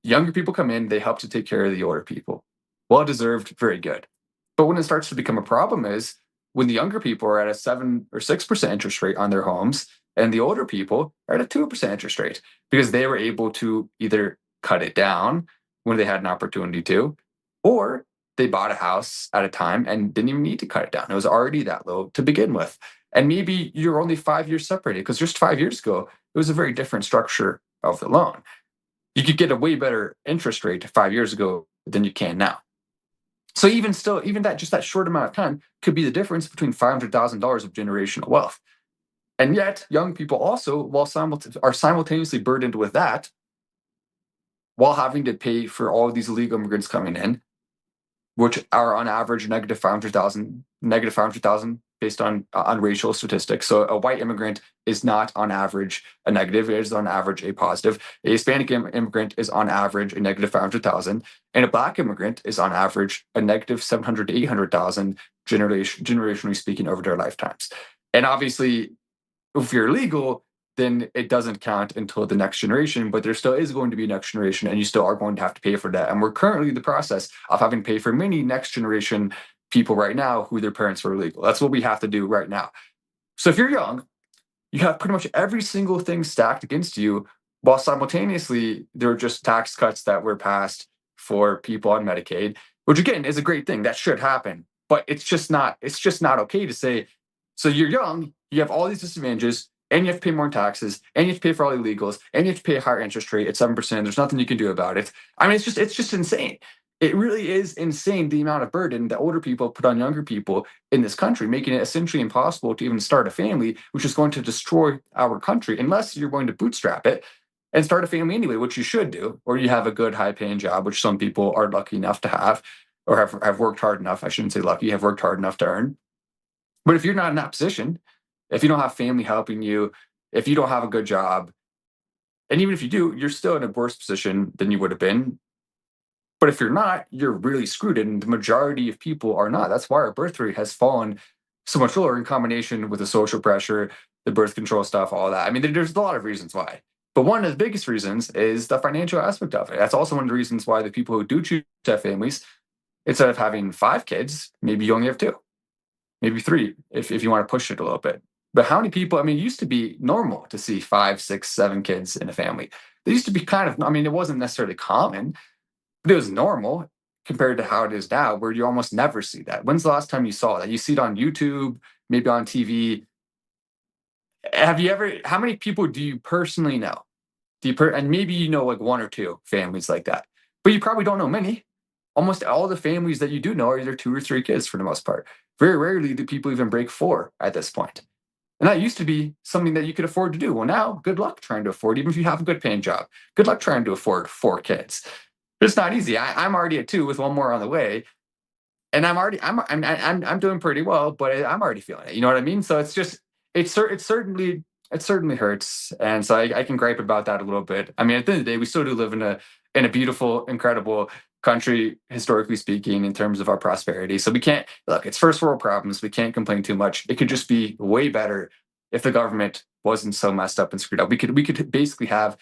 Younger people come in, they help to take care of the older people. Well-deserved, very good. But when it starts to become a problem is when the younger people are at a 7 or 6% interest rate on their homes and the older people are at a 2% interest rate because they were able to either cut it down when they had an opportunity to, or they bought a house at a time and didn't even need to cut it down. It was already that low to begin with. And maybe you're only 5 years separated because just 5 years ago, it was a very different structure of the loan. You could get a way better interest rate 5 years ago than you can now. So even that short amount of time could be the difference between $500,000 of generational wealth. And yet, young people also are simultaneously burdened with that while having to pay for all of these illegal immigrants coming in, which are on average negative 500,000 based on racial statistics. So a white immigrant is not on average a negative, it is on average a positive. A Hispanic immigrant is on average a negative 500,000, and a Black immigrant is on average a negative 700 to 800,000 generationally speaking over their lifetimes. And obviously, if you're illegal, then it doesn't count until the next generation, but there still is going to be a next generation, and you still are going to have to pay for that. And we're currently in the process of having to pay for many next generation people right now who their parents were illegal. That's what we have to do right now. So if you're young, you have pretty much every single thing stacked against you, while simultaneously there are just tax cuts that were passed for people on Medicaid, which again is a great thing. That should happen. But it's just not okay to say, so you're young, you have all these disadvantages, and you have to pay more in taxes, and you have to pay for all the illegals, and you have to pay a higher interest rate at 7%. There's nothing you can do about it. I mean, it's just insane. It really is insane the amount of burden that older people put on younger people in this country, making it essentially impossible to even start a family, which is going to destroy our country unless you're going to bootstrap it and start a family anyway, which you should do, or you have a good high-paying job, which some people are lucky enough to have, or have worked hard enough. I shouldn't say lucky, have worked hard enough to earn. But if you're not in that position, if you don't have family helping you, if you don't have a good job, and even if you do, you're still in a worse position than you would have been. But if you're not, you're really screwed. And the majority of people are not. That's why our birth rate has fallen so much lower in combination with the social pressure, the birth control stuff, all that. I mean, there's a lot of reasons why. But one of the biggest reasons is the financial aspect of it. That's also one of the reasons why the people who do choose to have families, instead of having 5 kids, maybe you only have 2, maybe 3, if you want to push it a little bit. But how many people, I mean, it used to be normal to see 5, 6, 7 kids in a family. They used to be it wasn't necessarily common, but it was normal compared to how it is now, where you almost never see that. When's the last time you saw that? You see it on YouTube, maybe on TV. How many people do you personally know? And maybe you know like 1 or 2 families like that, but you probably don't know many. Almost all the families that you do know are either 2 or 3 kids for the most part. Very rarely do people even break 4 at this point. And that used to be something that you could afford to do. Well, now, good luck trying to afford, even if you have a good paying job. Good luck trying to afford 4 kids. It's not easy. I'm already at 2 with 1 more on the way, and I'm doing pretty well, but I'm already feeling it. You know what I mean? So it certainly hurts, and so I can gripe about that a little bit. I mean, at the end of the day, we still do live in a beautiful, incredible country, historically speaking, in terms of our prosperity. So we can't look. It's first world problems. We can't complain too much. It could just be way better if the government wasn't so messed up and screwed up. We could basically have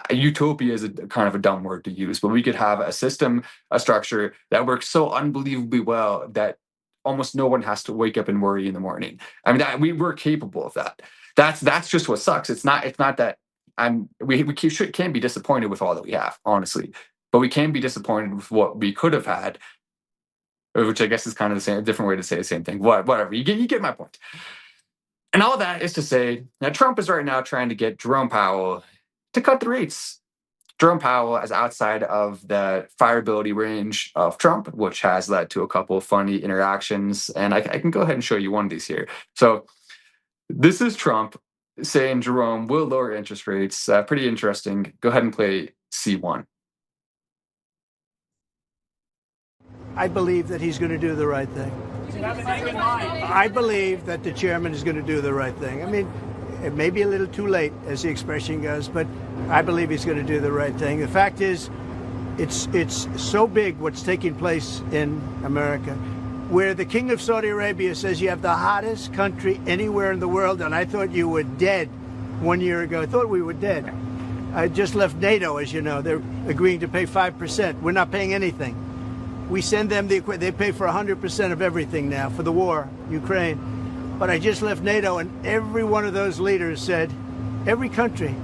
a utopia is a kind of a dumb word to use, but we could have a system, a structure that works so unbelievably well that almost no one has to wake up and worry in the morning. I mean, we're capable of that. That's just what sucks. It's not that can't be disappointed with all that we have, honestly, but we can be disappointed with what we could have had, which I guess is kind of a different way to say the same thing. Whatever, you get my point. And all that is to say that Trump is right now trying to get Jerome Powell to cut the rates. Jerome Powell is outside of the fireability range of Trump, which has led to a couple of funny interactions. And I can go ahead and show you one of these here. So this is Trump saying Jerome will lower interest rates. Pretty interesting. Go ahead and play C1. I believe that he's going to do the right thing. I believe that the chairman is going to do the right thing. I mean, it may be a little too late, as the expression goes, but I believe he's going to do the right thing. The fact is, it's so big what's taking place in America, where the king of Saudi Arabia says you have the hottest country anywhere in the world, and I thought you were dead 1 year ago. I thought we were dead. I just left NATO, as you know. They're agreeing to pay 5%. We're not paying anything. We send them they pay for 100% of everything now for the war, Ukraine. But I just left NATO, and every one of those leaders said, every country,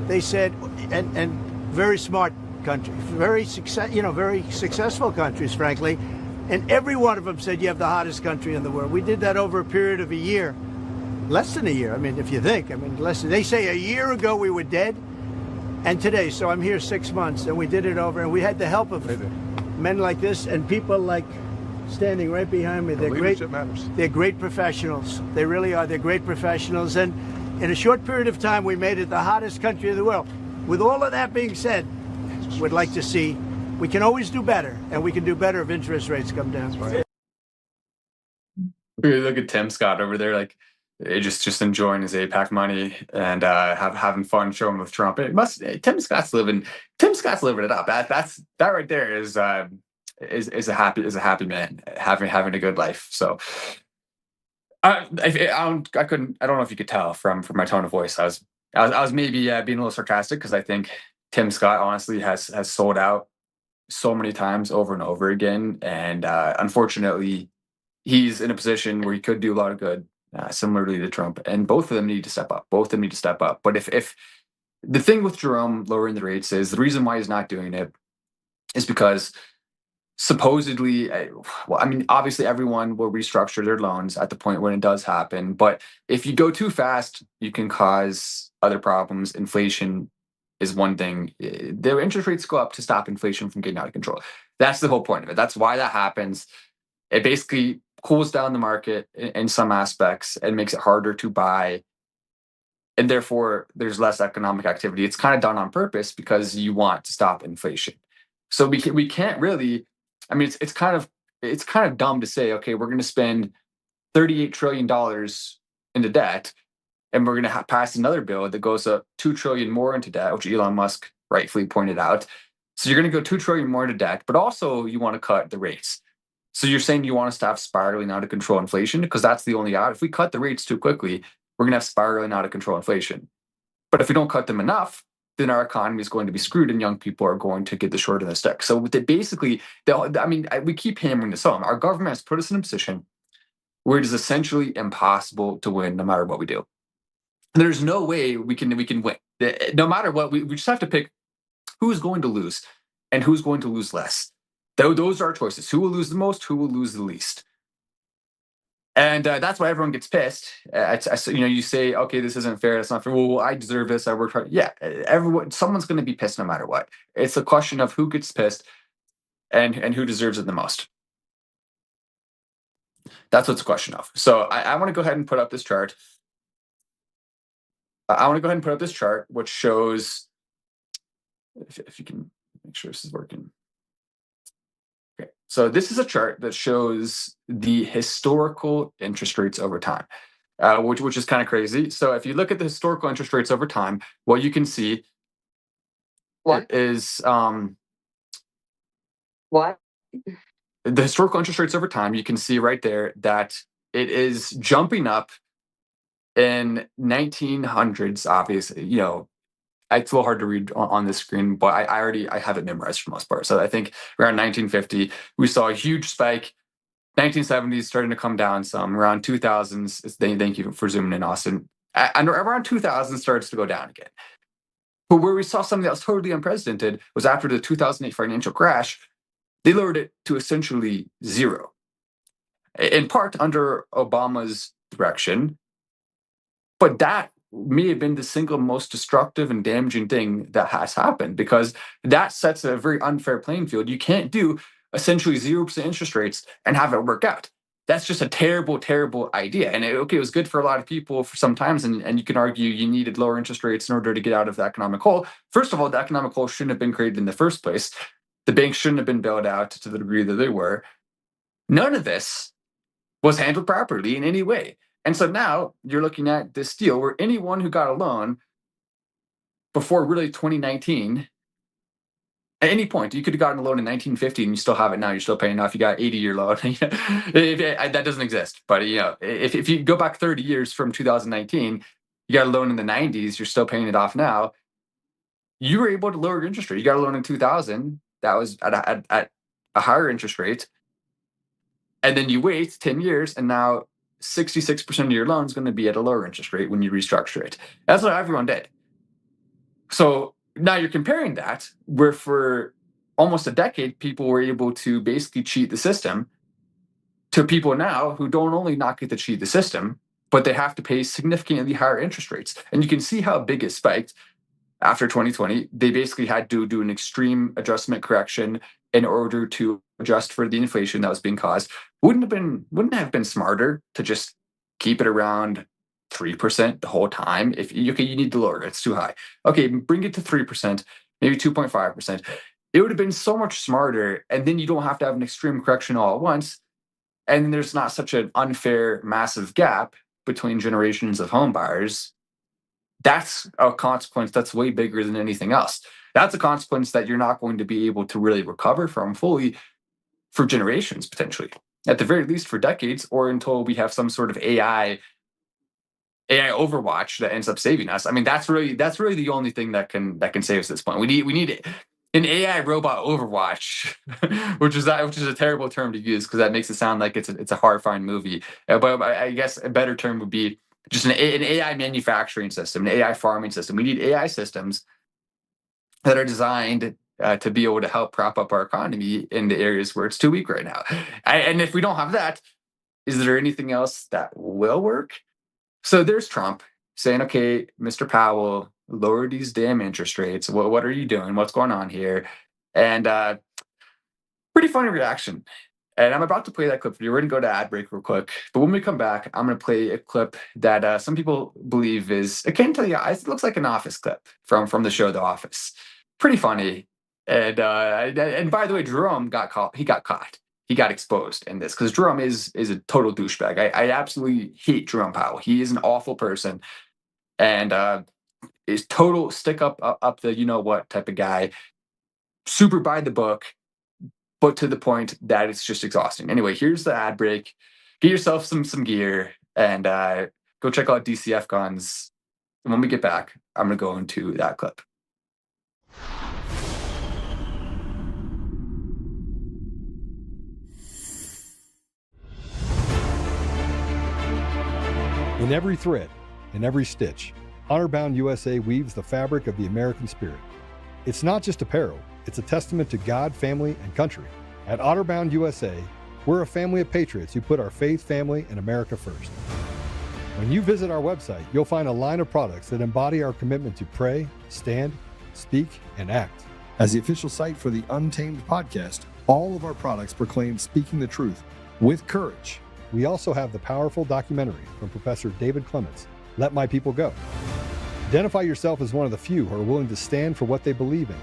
they said, and very smart countries, very successful countries, frankly, and every one of them said you have the hottest country in the world. We did that over a period of a year, less than a year. I mean, if you think, they say a year ago we were dead, and today, so I'm here 6 months, and we did it over, and we had the help of men like this and people like standing right behind me. They're great. Matters. They're great professionals. They really are. They're great professionals. And in a short period of time, we made it the hottest country in the world. With all of that being said, we'd like to see, we can always do better, and we can do better if interest rates come down. Right. Look at Tim Scott over there, like just enjoying his AIPAC money and having fun showing with Trump. Tim Scott's living it up. That right there is a happy man having a good life. So I don't know if you could tell from my tone of voice. I was maybe being a little sarcastic, because I think Tim Scott honestly has sold out so many times over and over again, and unfortunately he's in a position where he could do a lot of good. Similarly to Trump, and both of them need to step up. But if the thing with Jerome lowering the rates is, the reason why he's not doing it is because supposedly, obviously everyone will restructure their loans at the point when it does happen. But if you go too fast, you can cause other problems. Inflation is one thing. The interest rates go up to stop inflation from getting out of control. That's the whole point of it. That's why that happens. It basically cools down the market in some aspects and makes it harder to buy, and therefore there's less economic activity. It's kind of done on purpose because you want to stop inflation. So we can't really. I mean, it's kind of dumb to say, okay, we're going to spend $38 trillion into debt, and we're going to pass another bill that goes up $2 trillion more into debt, which Elon Musk rightfully pointed out. So you're going to go $2 trillion more into debt, but also you want to cut the rates. So you're saying you want us to have spiraling out of control inflation, because that's the only out. If we cut the rates too quickly, we're going to have spiraling out of control inflation. But if we don't cut them enough, then our economy is going to be screwed, and young people are going to get the short of the stick. So we keep hammering this home. Our government has put us in a position where it is essentially impossible to win, no matter what we do. And there's no way we can win. No matter what, we just have to pick who's going to lose and who's going to lose less. Those are our choices. Who will lose the most? Who will lose the least? And that's why everyone gets pissed. You say, okay, this isn't fair. It's not fair. Well, I deserve this. I worked hard. Yeah, someone's going to be pissed no matter what. It's a question of who gets pissed and who deserves it the most. That's what's a question of. So I want to go ahead and put up this chart. Which shows, if you can make sure this is working. Okay, so this is a chart that shows the historical interest rates over time, which is kind of crazy. So if you look at the historical interest rates over time, what you can see is what? The historical interest rates over time, you can see right there that it is jumping up in 1900s, obviously. It's a little hard to read on this screen, but I have it memorized for the most part. So I think around 1950, we saw a huge spike 1970s starting to come down some. Around 2000s, thank you for zooming in, Austin. And around 2000 starts to go down again. But where we saw something that was totally unprecedented was after the 2008 financial crash, they lowered it to essentially zero. In part under Obama's direction, but that may have been the single most destructive and damaging thing that has happened, because that sets a very unfair playing field. You can't do essentially 0% interest rates and have it work out. That's just a terrible, terrible idea. And it was good for a lot of people for some times, and you can argue you needed lower interest rates in order to get out of the economic hole. First of all, the economic hole shouldn't have been created in the first place. The banks shouldn't have been bailed out to the degree that they were. None of this was handled properly in any way. And so now you're looking at this deal where anyone who got a loan before really 2019, at any point, you could have gotten a loan in 1950 and you still have it now. You're still paying off. You got 80-year loan. That doesn't exist. But if you go back 30 years from 2019, you got a loan in the 90s. You're still paying it off now. You were able to lower your interest rate. You got a loan in 2000 that was at a higher interest rate, and then you wait 10 years, and now 66% of your loan is going to be at a lower interest rate when you restructure it. That's what everyone did. So now you're comparing that, where for almost a decade, people were able to basically cheat the system, to people now who don't only not get to cheat the system, but they have to pay significantly higher interest rates. And you can see how big it spiked after 2020. They basically had to do an extreme adjustment correction in order to adjust for the inflation that was being caused. Wouldn't it have been smarter to just keep it around 3% the whole time? If you need to lower it, it's too high. Okay, bring it to 3%, maybe 2.5%. It would have been so much smarter, and then you don't have to have an extreme correction all at once. And there's not such an unfair, massive gap between generations of home buyers. That's a consequence that's way bigger than anything else. That's a consequence that you're not going to be able to really recover from fully for generations, potentially. At the very least for decades, or until we have some sort of AI overwatch that ends up saving us. I mean, that's really the only thing that can save us at this point. We need an AI robot overwatch, which is a terrible term to use because that makes it sound like it's a horrifying movie. But I guess a better term would be just an AI manufacturing system, an AI farming system. We need AI systems that are designed to be able to help prop up our economy in the areas where it's too weak right now. And if we don't have that, is there anything else that will work? So there's Trump saying, okay, Mr. Powell, lower these damn interest rates. What are you doing? What's going on here? And pretty funny reaction. And I'm about to play that clip for you. We're going to go to ad break real quick. But when we come back, I'm going to play a clip that some people believe is akin to it looks like an Office clip from the show The Office. Pretty funny. And by the way, Jerome got caught. He got caught. He got exposed in this because Jerome is a total douchebag. I absolutely hate Jerome Powell. He is an awful person, and is total stick up the you know what type of guy. Super by the book, but to the point that it's just exhausting. Anyway, here's the ad break. Get yourself some gear and go check out DCF Guns. And when we get back, I'm gonna go into that clip. In every thread, in every stitch, Honor-Bound USA weaves the fabric of the American spirit. It's not just apparel, it's a testament to God, family, and country. At Honor-Bound USA, we're a family of patriots who put our faith, family, and America first. When you visit our website, you'll find a line of products that embody our commitment to pray, stand, speak, and act. As the official site for the Untamed podcast, all of our products proclaim speaking the truth with courage. We also have the powerful documentary from Professor David Clements, Let My People Go. Identify yourself as one of the few who are willing to stand for what they believe in.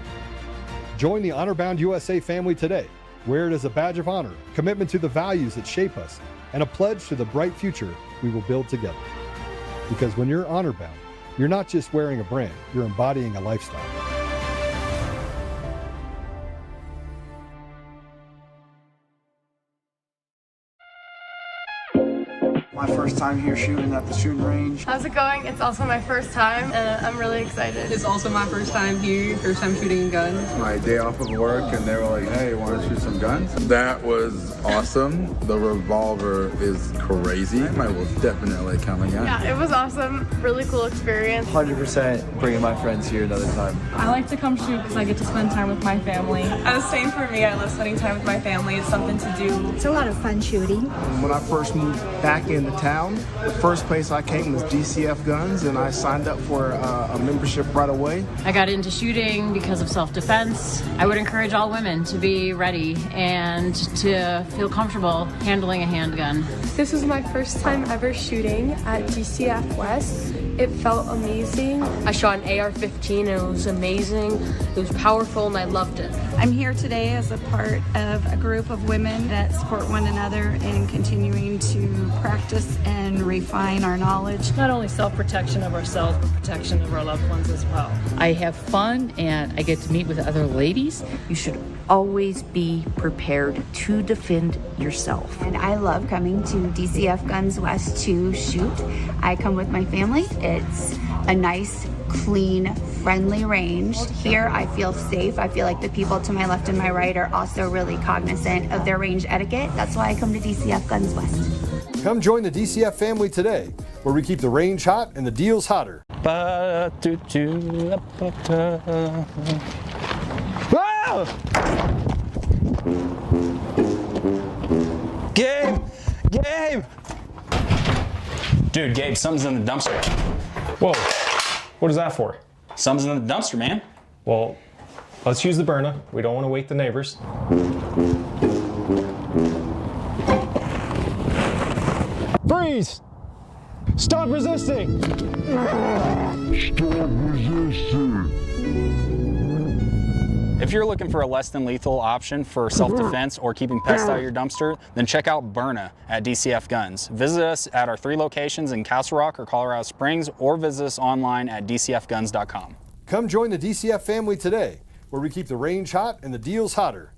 Join the Honor-Bound USA family today. Wear it as a badge of honor, commitment to the values that shape us, and a pledge to the bright future we will build together. Because when you're honor-bound, you're not just wearing a brand, you're embodying a lifestyle. My first time here shooting at the shooting range. How's it going? It's also my first time, and I'm really excited. It's also my first time here, first time shooting guns. My day off of work, and they were like, hey, want to shoot some guns? That was awesome. The revolver is crazy. I will definitely come again. Yeah, it was awesome. Really cool experience. 100% bringing my friends here another time. I like to come shoot because I get to spend time with my family. Same for me. I love spending time with my family. It's something to do. It's a lot of fun shooting. When I first moved back into town, the first place I came was GCF Guns, and I signed up for a membership right away. I got into shooting because of self-defense. I would encourage all women to be ready and to feel comfortable handling a handgun. This was my first time ever shooting at DCF West. It felt amazing. I shot an AR-15 and it was amazing. It was powerful and I loved it. I'm here today as a part of a group of women that support one another in continuing to practice and refine our knowledge. Not only self-protection of ourselves, but protection of our loved ones as well. I have fun and I get to meet with other ladies. You should always be prepared to defend yourself. And I love coming to DCF Guns West to shoot. I come with my family. It's a nice, clean, friendly range. Here I feel safe. I feel like the people to my left and my right are also really cognizant of their range etiquette. That's why I come to DCF Guns West. Come join the DCF family today, where we keep the range hot and the deals hotter. Gabe! Dude, Gabe, something's in the dumpster. Whoa, what is that for? Something's in the dumpster, man. Well, let's use the burner. We don't want to wake the neighbors. Freeze! Stop resisting! Stop resisting! If you're looking for a less than lethal option for self-defense or keeping pests out of your dumpster, then check out Byrna at DCF Guns. Visit us at our 3 locations in Castle Rock or Colorado Springs, or visit us online at dcfguns.com. Come join the DCF family today, where we keep the range hot and the deals hotter.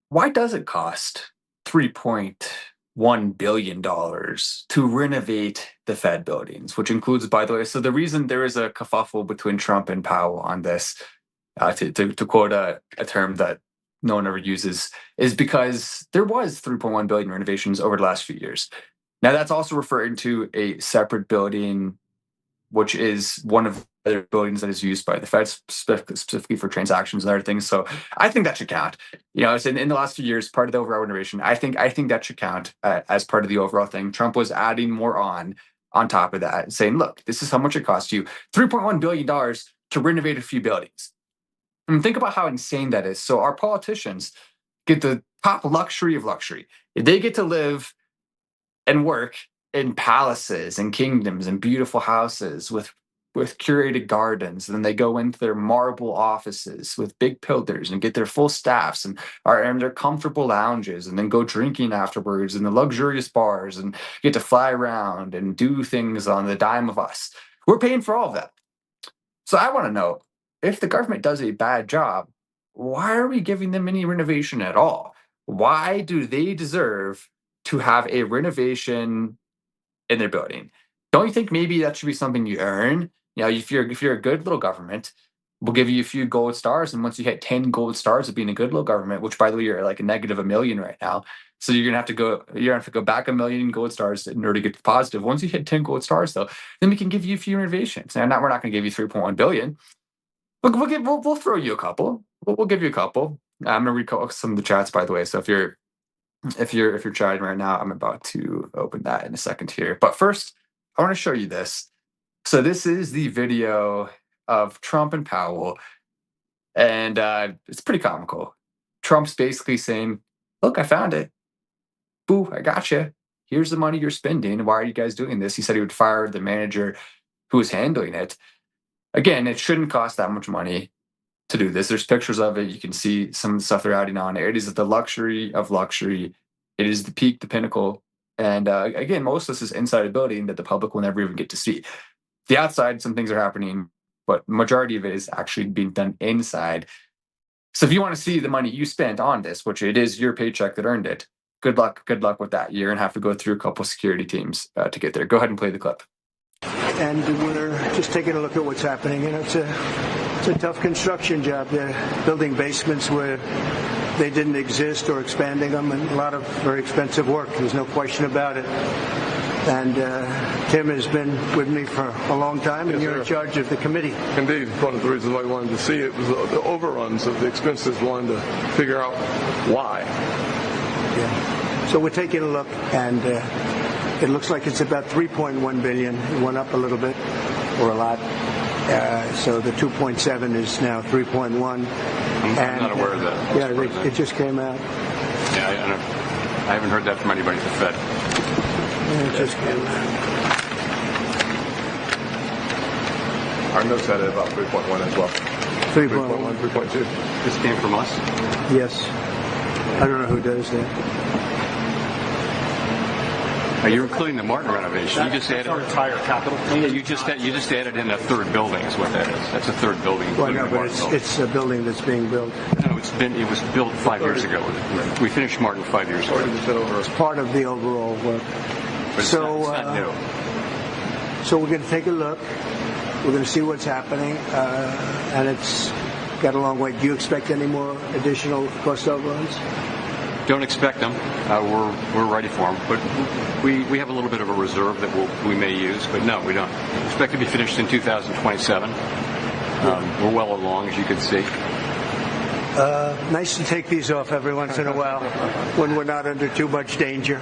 Why does it cost $3.1 billion to renovate the Fed buildings, which includes, by the way, so the reason there is a kerfuffle between Trump and Powell on this, to quote a term that no one ever uses, is because there was 3.1 billion renovations over the last few years. Now that's also referring to a separate building, which is one of the other buildings that is used by the Fed specifically for transactions and other things. So I think that should count. You know, it's in the last few years, part of the overall renovation. I think that should count as part of the overall thing. Trump was adding more on top of that, saying, look, this is how much it costs you, $3.1 billion to renovate a few buildings. I mean, think about how insane that is. So our politicians get the top luxury of luxury. They get to live and work in palaces and kingdoms and beautiful houses with curated gardens. And then they go into their marble offices with big pillars and get their full staffs and are in their comfortable lounges, and then go drinking afterwards in the luxurious bars and get to fly around and do things on the dime of us. We're paying for all of that. So I want to know, if the government does a bad job, why are we giving them any renovation at all? Why do they deserve to have a renovation in their building? Don't you think maybe that should be something you earn? You know, if you're a good little government, we'll give you a few gold stars, and once you hit 10 gold stars of being a good little government, which by the way you're like a negative $1 million right now, so you're gonna have to go back 1 million gold stars in order to get to positive. Once you hit 10 gold stars, though, then we can give you a few renovations. And we're not gonna give you 3.1 billion. We'll throw you a couple. We'll give you a couple. I'm gonna read some of the chats, by the way. So if you're chatting right now, I'm about to open that in a second here. But first, I want to show you this. So this is the video of Trump and Powell, and it's pretty comical. Trump's basically saying, "Look, I found it. Boo, I got you. Here's the money you're spending. Why are you guys doing this?" He said he would fire the manager who was handling it. Again, it shouldn't cost that much money to do this. There's pictures of it. You can see some of the stuff they're adding on. It is the luxury of luxury. It is the peak, the pinnacle. And again, most of this is inside a building that the public will never even get to see. The outside, some things are happening, but majority of it is actually being done inside. So if you want to see the money you spent on this, which it is your paycheck that earned it, good luck with that. You're going to have to go through a couple security teams to get there. Go ahead and play the clip. And we're just taking a look at what's happening. It's a tough construction job. They're building basements where they didn't exist or expanding them, and a lot of very expensive work. There's no question about it. And Tim has been with me for a long time, and you're in charge of the committee. Indeed. One of the reasons I wanted to see it was the overruns of the expenses, wanted to figure out why. Yeah. So we're taking a look, and it looks like it's about $3.1 billion. It went up a little bit, or a lot. So the 2.7 is now 3.1. I'm not aware of that. Yeah, it just came out. Yeah, I haven't heard that from anybody at the Fed. It just came out. Our notes had it about 3.1 as well. 3.1, 3.2. This came from us? Yes. I don't know who does that. You're including the Martin renovation. You just added our entire capital. Yeah, you just added in a third building is what that is. That's a third building. Well, no, but it's a building that's being built. No, it was built 5 years ago. We finished Martin 5 years ago. It's part of the overall work. But it's not new. So we're going to take a look. We're going to see what's happening, and it's got a long way. Do you expect any more additional cost overruns? Don't expect them. We're ready for them, but we have a little bit of a reserve that we may use. But no, we don't. Expect to be finished in 2027. We're well along, as you can see. Nice to take these off every once in a while when we're not under too much danger.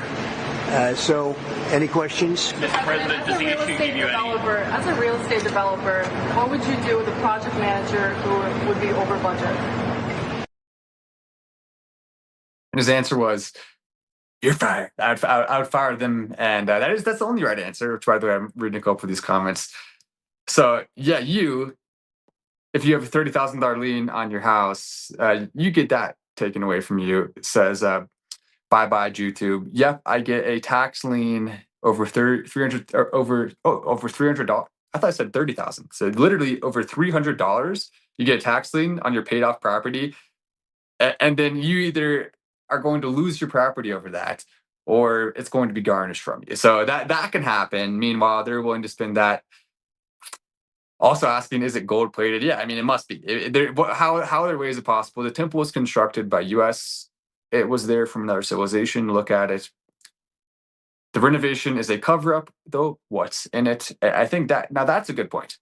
So, any questions? Mr. President, does the issue give you any? As a real estate developer, what would you do with a project manager who would be over budget? And his answer was, "You're fired. I would fire them." And that's the only right answer. Which, by the way, I'm reading a couple of these comments. So yeah, if you have a $30,000 lien on your house, you get that taken away from you. It says, bye YouTube. Yep, I get a tax lien over $300 over $300. I thought I said $30,000. So literally over $300, you get a tax lien on your paid off property, and then you either are going to lose your property over that, or it's going to be garnished from you. So that can happen. Meanwhile, they're willing to spend that. Also asking, is it gold plated? Yeah, I mean, it must be. How other ways is it possible? The temple was constructed by U.S. It was there from another civilization. Look at it. The renovation is a cover up, though. What's in it? I think that's a good point.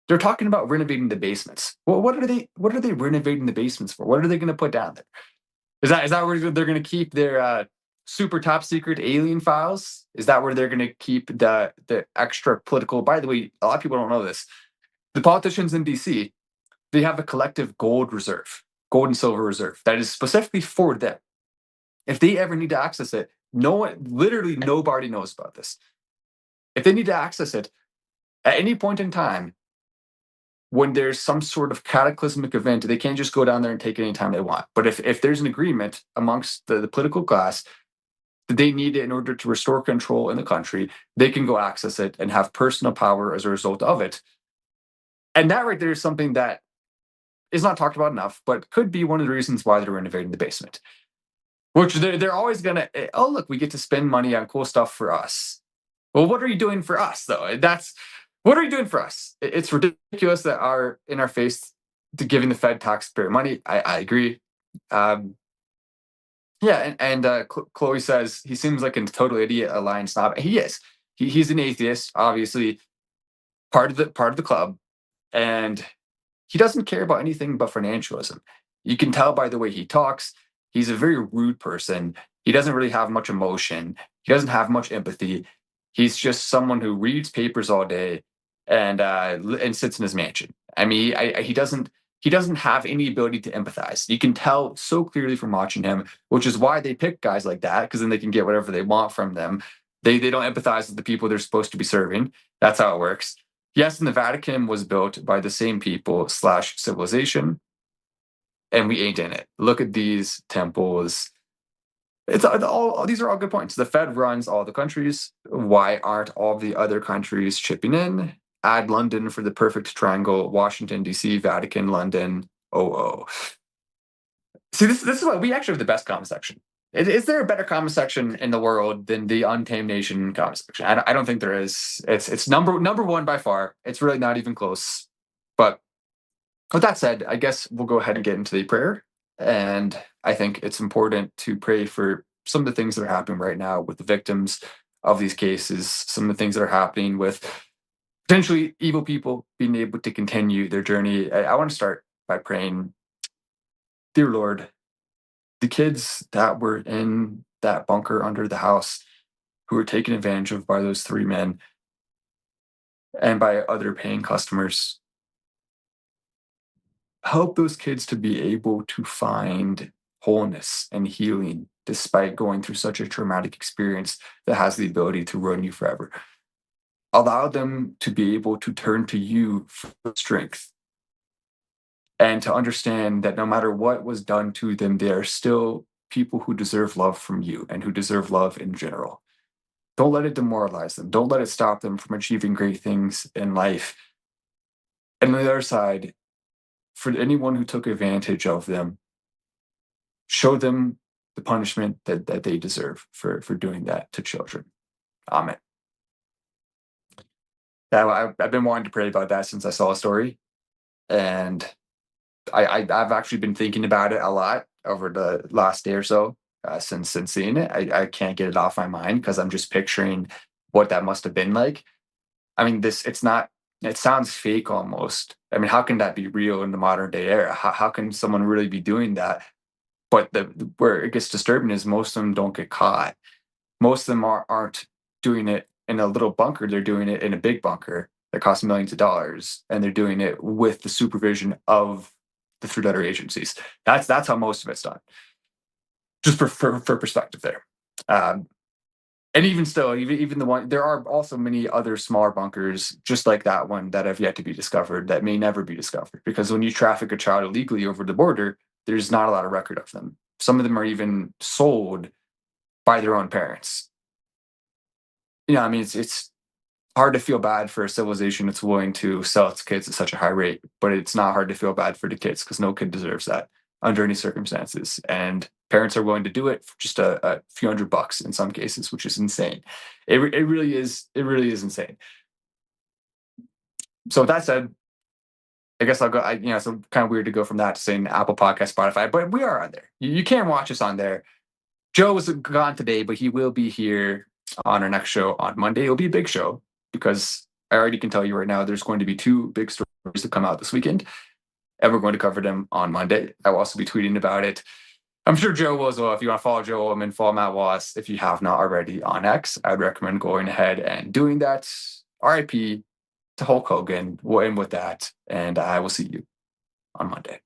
They're talking about renovating the basements. Well, what are they renovating the basements for? What are they going to put down there? Is that where they're going to keep their super top secret alien files? Is that where they're going to keep the extra political? By the way, a lot of people don't know this. The politicians in D.C., they have a collective gold and silver reserve that is specifically for them. If they ever need to access it, literally nobody knows about this. If they need to access it at any point in time, when there's some sort of cataclysmic event, they can't just go down there and take it anytime they want. But if there's an agreement amongst the political class that they need it in order to restore control in the country, they can go access it and have personal power as a result of it. And that right there is something that is not talked about enough, but could be one of the reasons why they're renovating the basement. Which they're always going to, oh, look, we get to spend money on cool stuff for us. Well, what are you doing for us, though? What are you doing for us? It's ridiculous that in our face to giving the Fed taxpayer money. I agree. Chloe says he seems like a total idiot, a lying snob. He is. He's an atheist, obviously, part of the club, and he doesn't care about anything but financialism. You can tell by the way he talks. He's a very rude person. He doesn't really have much emotion. He doesn't have much empathy. He's just someone who reads papers all day and sits in his mansion. I mean, he doesn't have any ability to empathize. You can tell so clearly from watching him, which is why they pick guys like that, because then they can get whatever they want from them. They don't empathize with the people they're supposed to be serving. That's how it works. Yes, and the Vatican was built by the same people / civilization, and we ain't in it. Look at these temples. These are all good points. The Fed runs all the countries. Why aren't all the other countries chipping in? Add London for the perfect triangle: Washington, D.C., Vatican, London. See, this is why we actually have the best comment section. Is there a better comment section in the world than the Untamed Nation comment section? I don't think there is. It's number one by far. It's really not even close. But with that said, I guess we'll go ahead and get into the prayer. And I think it's important to pray for some of the things that are happening right now with the victims of these cases, some of the things that are happening with potentially evil people being able to continue their journey. I want to start by praying, dear Lord, the kids that were in that bunker under the house who were taken advantage of by those three men and by other paying customers, help those kids to be able to find wholeness and healing despite going through such a traumatic experience that has the ability to ruin you forever. Allow them to be able to turn to you for strength and to understand that no matter what was done to them, they are still people who deserve love from you and who deserve love in general. Don't let it demoralize them. Don't let it stop them from achieving great things in life. And on the other side, for anyone who took advantage of them, show them the punishment that they deserve for doing that to children. Amen. Now, I've been wanting to pray about that since I saw a story. And I've actually been thinking about it a lot over the last day or so since seeing it. I can't get it off my mind because I'm just picturing what that must have been like. I mean, it sounds fake almost. I mean, how can that be real in the modern day era? How can someone really be doing that? But where it gets disturbing is most of them don't get caught. Most of them aren't doing it in a little bunker. They're doing it in a big bunker that costs millions of dollars. And they're doing it with the supervision of the three-letter agencies. That's how most of it's done. Just for perspective there. And even still, even the one, there are also many other smaller bunkers just like that one that have yet to be discovered, that may never be discovered. Because when you traffic a child illegally over the border, there's not a lot of record of them. Some of them are even sold by their own parents. I mean, it's hard to feel bad for a civilization that's willing to sell its kids at such a high rate, but it's not hard to feel bad for the kids because no kid deserves that under any circumstances. And parents are willing to do it for just a few $100 in some cases, which is insane. It really is insane. So with that said, I guess I'll go. It's kind of weird to go from that to saying Apple Podcast, Spotify, but we are on there. You can watch us on there. Joe was gone today, but he will be here on our next show on Monday. It'll be a big show because I already can tell you right now there's going to be 2 big stories that come out this weekend, and we're going to cover them on Monday. I will also be tweeting about it. I'm sure Joe will as well. If you want to follow Joe Ullman, follow Matt Wallace. If you have not already on X, I would recommend going ahead and doing that. RIP to Hulk Hogan. We'll end with that, and I will see you on Monday.